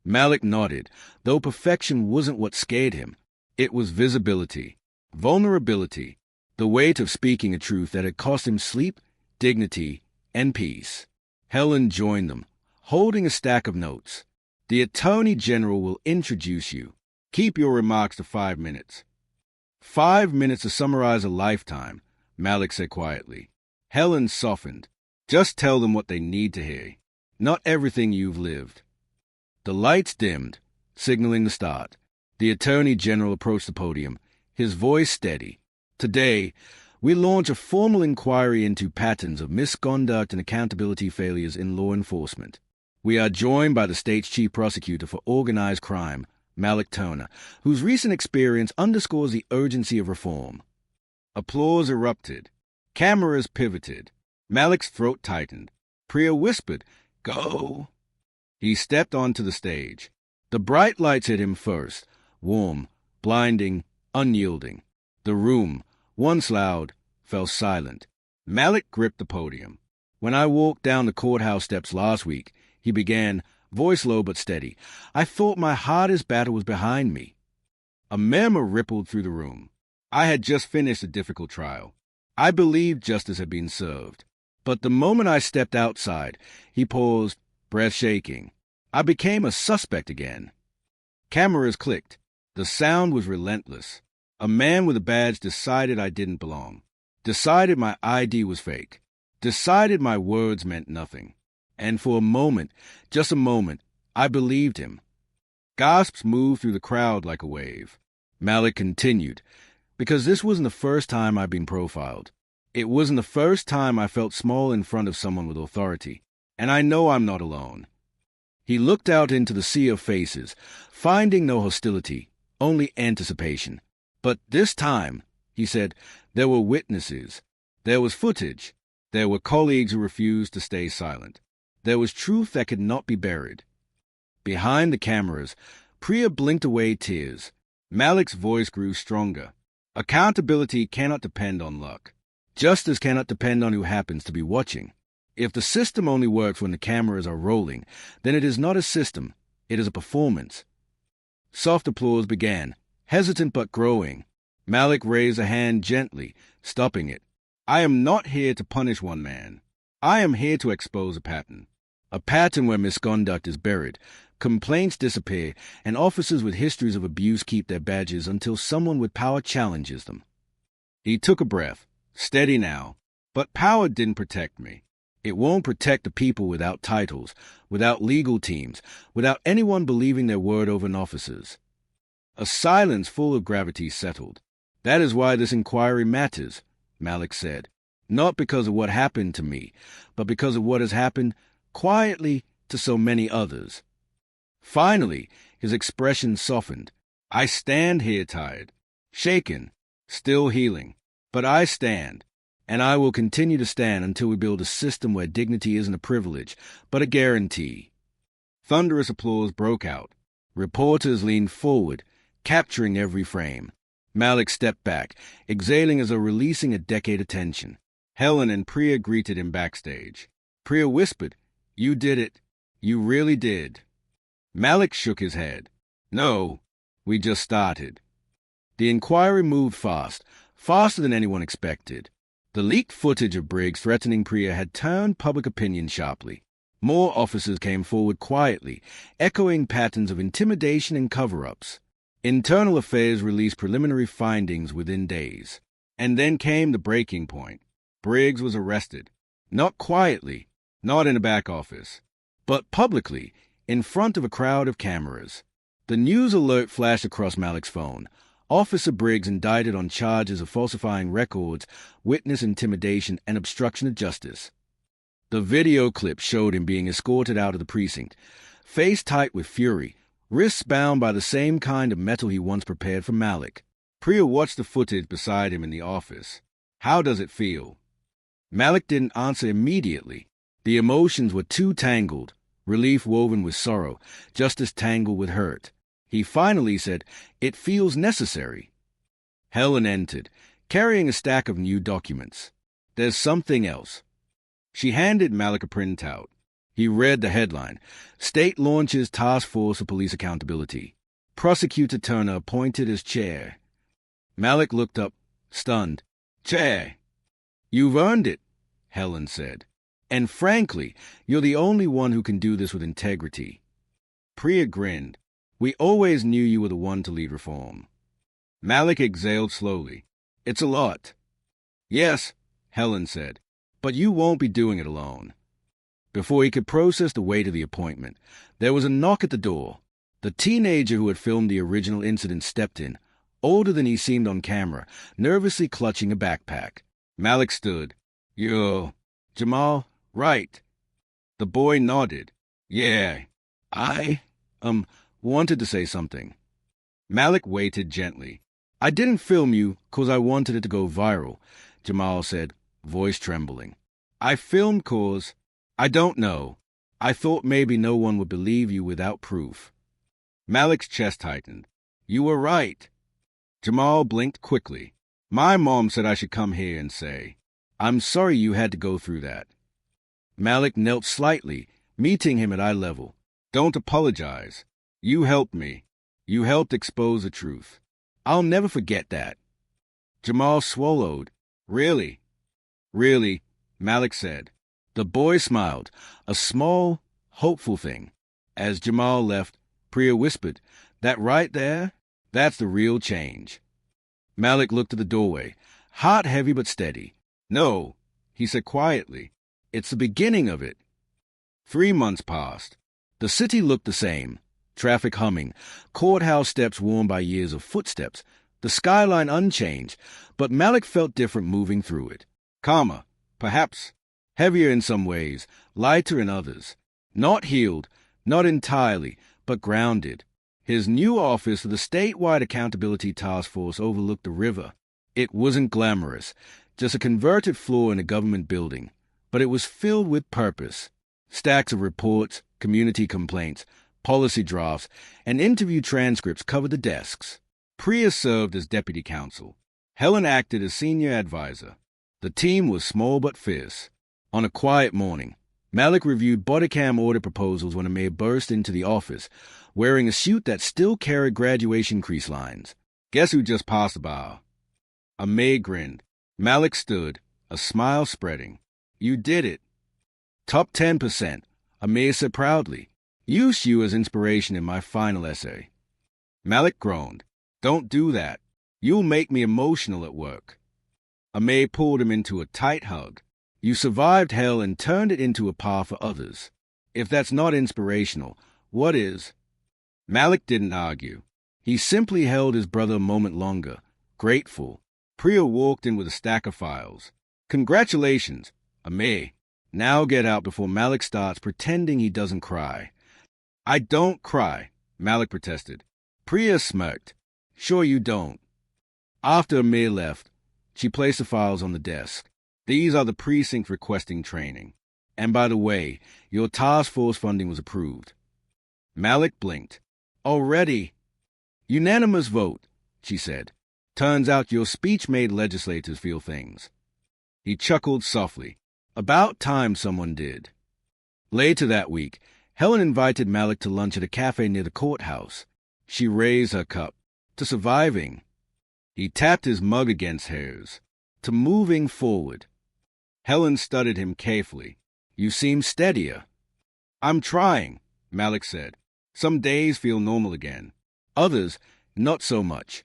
Malik nodded, though perfection wasn't what scared him. It was visibility, vulnerability, the weight of speaking a truth that had cost him sleep, dignity, and peace. Helen joined them, holding a stack of notes. "The Attorney General will introduce you. Keep your remarks to 5 minutes." 5 minutes to summarize a lifetime, Malik said quietly. Helen softened. "Just tell them what they need to hear. Not everything you've lived." The lights dimmed, signaling the start. The Attorney General approached the podium, his voice steady. "Today, we launch a formal inquiry into patterns of misconduct and accountability failures in law enforcement. We are joined by the state's chief prosecutor for organized crime, Malik Turner, whose recent experience underscores the urgency of reform." Applause erupted. Cameras pivoted. Malik's throat tightened. Priya whispered, "Go." He stepped onto the stage. The bright lights hit him first, warm, blinding, unyielding. The room, once loud, fell silent. Malik gripped the podium. "When I walked down the courthouse steps last week," he began, voice low but steady, "I thought my hardest battle was behind me." A murmur rippled through the room. I had just finished a difficult trial. I believed justice had been served. But the moment I stepped outside, he paused, breath shaking. I became a suspect again. Cameras clicked. The sound was relentless. A man with a badge decided I didn't belong. Decided my ID was fake. Decided my words meant nothing. And for a moment, just a moment, I believed him. Gasps moved through the crowd like a wave. Malik continued, "Because this wasn't the first time I've been profiled. It wasn't the first time I felt small in front of someone with authority. And I know I'm not alone." He looked out into the sea of faces, finding no hostility, only anticipation. "But this time," he said, "there were witnesses. There was footage. There were colleagues who refused to stay silent. There was truth that could not be buried." Behind the cameras, Priya blinked away tears. Malik's voice grew stronger. "Accountability cannot depend on luck. Justice cannot depend on who happens to be watching. If the system only works when the cameras are rolling, then it is not a system, it is a performance." Soft applause began, hesitant but growing. Malik raised a hand gently, stopping it. "I am not here to punish one man. I am here to expose a pattern. A pattern where misconduct is buried, complaints disappear, and officers with histories of abuse keep their badges until someone with power challenges them." He took a breath, steady now. "But power didn't protect me. It won't protect the people without titles, without legal teams, without anyone believing their word over an officer's." A silence full of gravity settled. "That is why this inquiry matters," Malik said. "Not because of what happened to me, but because of what has happened quietly to so many others." Finally, his expression softened. "I stand here tired, shaken, still healing. But I stand. And I will continue to stand until we build a system where dignity isn't a privilege, but a guarantee." Thunderous applause broke out. Reporters leaned forward, capturing every frame. Malik stepped back, exhaling as though releasing a decade of tension. Helen and Priya greeted him backstage. Priya whispered, "You did it. You really did." Malik shook his head. "No, we just started." The inquiry moved fast, faster than anyone expected. The leaked footage of Briggs threatening Priya had turned public opinion sharply. More officers came forward quietly, echoing patterns of intimidation and cover-ups. Internal Affairs released preliminary findings within days. And then came the breaking point. Briggs was arrested. Not quietly, not in a back office, but publicly, in front of a crowd of cameras. The news alert flashed across Malik's phone. Officer Briggs indicted on charges of falsifying records, witness intimidation, and obstruction of justice. The video clip showed him being escorted out of the precinct, face tight with fury, wrists bound by the same kind of metal he once prepared for Malik. Priya watched the footage beside him in the office. How does it feel? Malik didn't answer immediately. The emotions were too tangled, relief woven with sorrow, justice tangled with hurt. He finally said, "It feels necessary." Helen entered, carrying a stack of new documents. "There's something else." She handed Malik a printout. He read the headline, "State launches Task Force for Police Accountability. Prosecutor Turner appointed as chair." Malik looked up, stunned. "Chair?" "You've earned it," Helen said. "And frankly, you're the only one who can do this with integrity." Priya grinned. "We always knew you were the one to lead reform." Malik exhaled slowly. "It's a lot." "Yes," Helen said, "but you won't be doing it alone." Before he could process the weight of the appointment, there was a knock at the door. The teenager who had filmed the original incident stepped in, older than he seemed on camera, nervously clutching a backpack. Malik stood. "You're Jamal, right?" The boy nodded. "Yeah, I, wanted to say something." Malik waited gently. "I didn't film you 'cause I wanted it to go viral," Jamal said, voice trembling. "I filmed 'cause I don't know. I thought maybe no one would believe you without proof." Malik's chest tightened. "You were right." Jamal blinked quickly. "My mom said I should come here and say, I'm sorry you had to go through that." Malik knelt slightly, meeting him at eye level. "Don't apologize. You helped me. You helped expose the truth. I'll never forget that." Jamal swallowed. "Really?" "Really," Malik said. The boy smiled, a small, hopeful thing. As Jamal left, Priya whispered, "That right there, that's the real change." Malik looked at the doorway, heart heavy but steady. "No," he said quietly, "it's the beginning of it." 3 months passed. The city looked the same, traffic humming, courthouse steps worn by years of footsteps, the skyline unchanged, but Malik felt different moving through it. Calmer, perhaps, heavier in some ways, lighter in others. Not healed, not entirely, but grounded. His new office of the statewide accountability task force overlooked the river. It wasn't glamorous, just a converted floor in a government building, but it was filled with purpose. Stacks of reports, community complaints, policy drafts, and interview transcripts covered the desks. Priya served as deputy counsel. Helen acted as senior advisor. The team was small but fierce. On a quiet morning, Malik reviewed bodycam audit proposals when a maid burst into the office, wearing a suit that still carried graduation crease lines. "Guess who just passed the bar?" A maid grinned. Malik stood, a smile spreading. "You did it." "Top 10%, a maid said proudly. "Use you as inspiration in my final essay." Malik groaned. "Don't do that. You'll make me emotional at work." A maid pulled him into a tight hug. "You survived hell and turned it into a path for others. If that's not inspirational, what is?" Malik didn't argue. He simply held his brother a moment longer, grateful. Priya walked in with a stack of files. "Congratulations, Amay. Now get out before Malik starts pretending he doesn't cry." "I don't cry," Malik protested. Priya smirked. "Sure you don't." After Amay left, she placed the files on the desk. "These are the precincts requesting training. And by the way, your task force funding was approved." Malik blinked. "Already?" "Unanimous vote," she said. "Turns out your speech made legislators feel things." He chuckled softly. About time someone did. Later that week, Helen invited Malik to lunch at a cafe near the courthouse. She raised her cup. "To surviving." He tapped his mug against hers. "To moving forward." Helen studied him carefully. "You seem steadier." "I'm trying," Malik said. "Some days feel normal again. Others, not so much."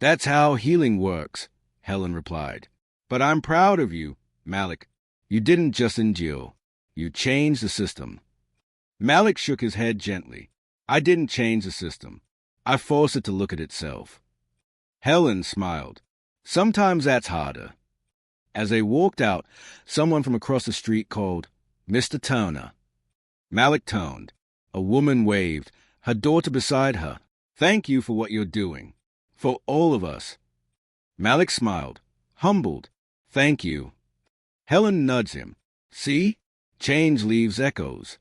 "That's how healing works," Helen replied. "But I'm proud of you, Malik. You didn't just endure. You changed the system. Malik shook his head gently. I didn't change the system. I forced it to look at itself. Helen smiled. Sometimes that's harder. As they walked out, someone from across the street called, Mr. Turner. Malik turned. A woman waved, her daughter beside her. Thank you for what you're doing. For all of us. Malik smiled, humbled. Thank you. Helen nudged him. See? Change leaves echoes.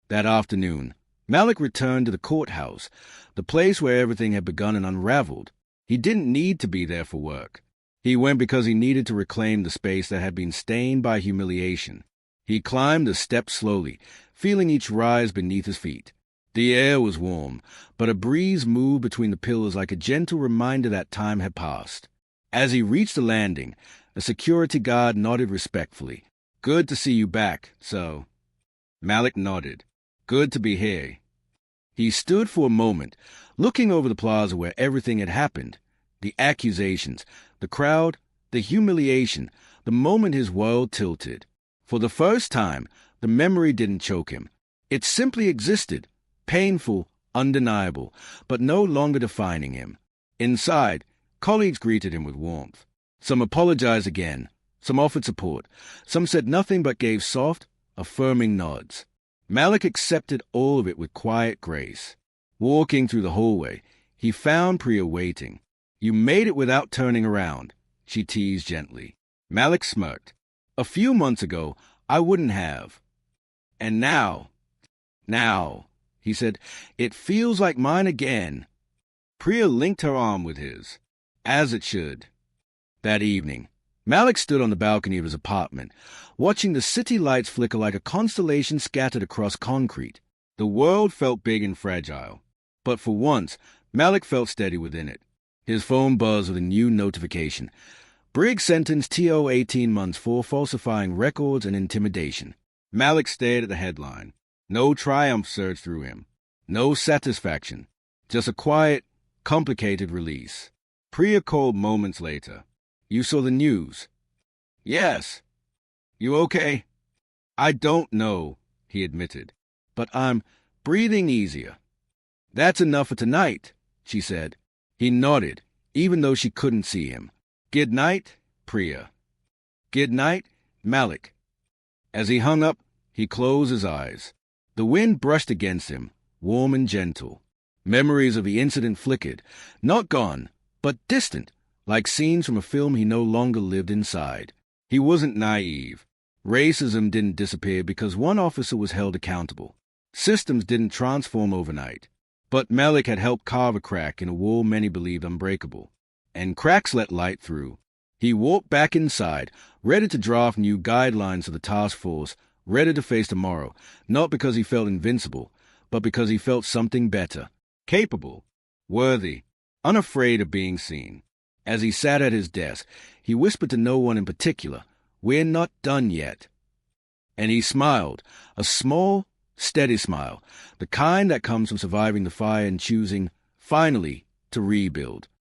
That afternoon, Malik returned to the courthouse, the place where everything had begun and unraveled. He didn't need to be there for work. He went because he needed to reclaim the space that had been stained by humiliation. He climbed the steps slowly, feeling each rise beneath his feet. The air was warm, but a breeze moved between the pillars like a gentle reminder that time had passed. As he reached the landing, a security guard nodded respectfully. Good to see you back, so. Malik nodded. Good to be here. He stood for a moment, looking over the plaza where everything had happened. The accusations, the crowd, the humiliation, the moment his world tilted. For the first time, the memory didn't choke him. It simply existed, painful, undeniable, but no longer defining him. Inside, colleagues greeted him with warmth. Some apologized again, some offered support, some said nothing but gave soft, affirming nods. Malik accepted all of it with quiet grace. Walking through the hallway, he found Priya waiting. You made it without turning around, she teased gently. Malik smirked. A few months ago, I wouldn't have. And now, he said, it feels like mine again. Priya linked her arm with his, as it should. That evening, Malik stood on the balcony of his apartment, watching the city lights flicker like a constellation scattered across concrete. The world felt big and fragile, but for once, Malik felt steady within it. His phone buzzed with a new notification. Briggs sentenced T.O. 18 months for falsifying records and intimidation. Malik stared at the headline. No triumph surged through him. No satisfaction. Just a quiet, complicated release. Priya called moments later. You saw the news? Yes. You okay? I don't know, he admitted, but I'm breathing easier. That's enough for tonight, she said. He nodded, even though she couldn't see him. Good night, Priya. Good night, Malik. As he hung up, he closed his eyes. The wind brushed against him, warm and gentle. Memories of the incident flickered, not gone, but distant, like scenes from a film he no longer lived inside. He wasn't naive. Racism didn't disappear because one officer was held accountable. Systems didn't transform overnight. But Malik had helped carve a crack in a wall many believed unbreakable. And cracks let light through. He walked back inside, ready to draft new guidelines for the task force, ready to face tomorrow, not because he felt invincible, but because he felt something better. Capable, worthy, unafraid of being seen. As he sat at his desk, he whispered to no one in particular, "We're not done yet." And he smiled, a small, steady smile, the kind that comes from surviving the fire and choosing, finally, to rebuild.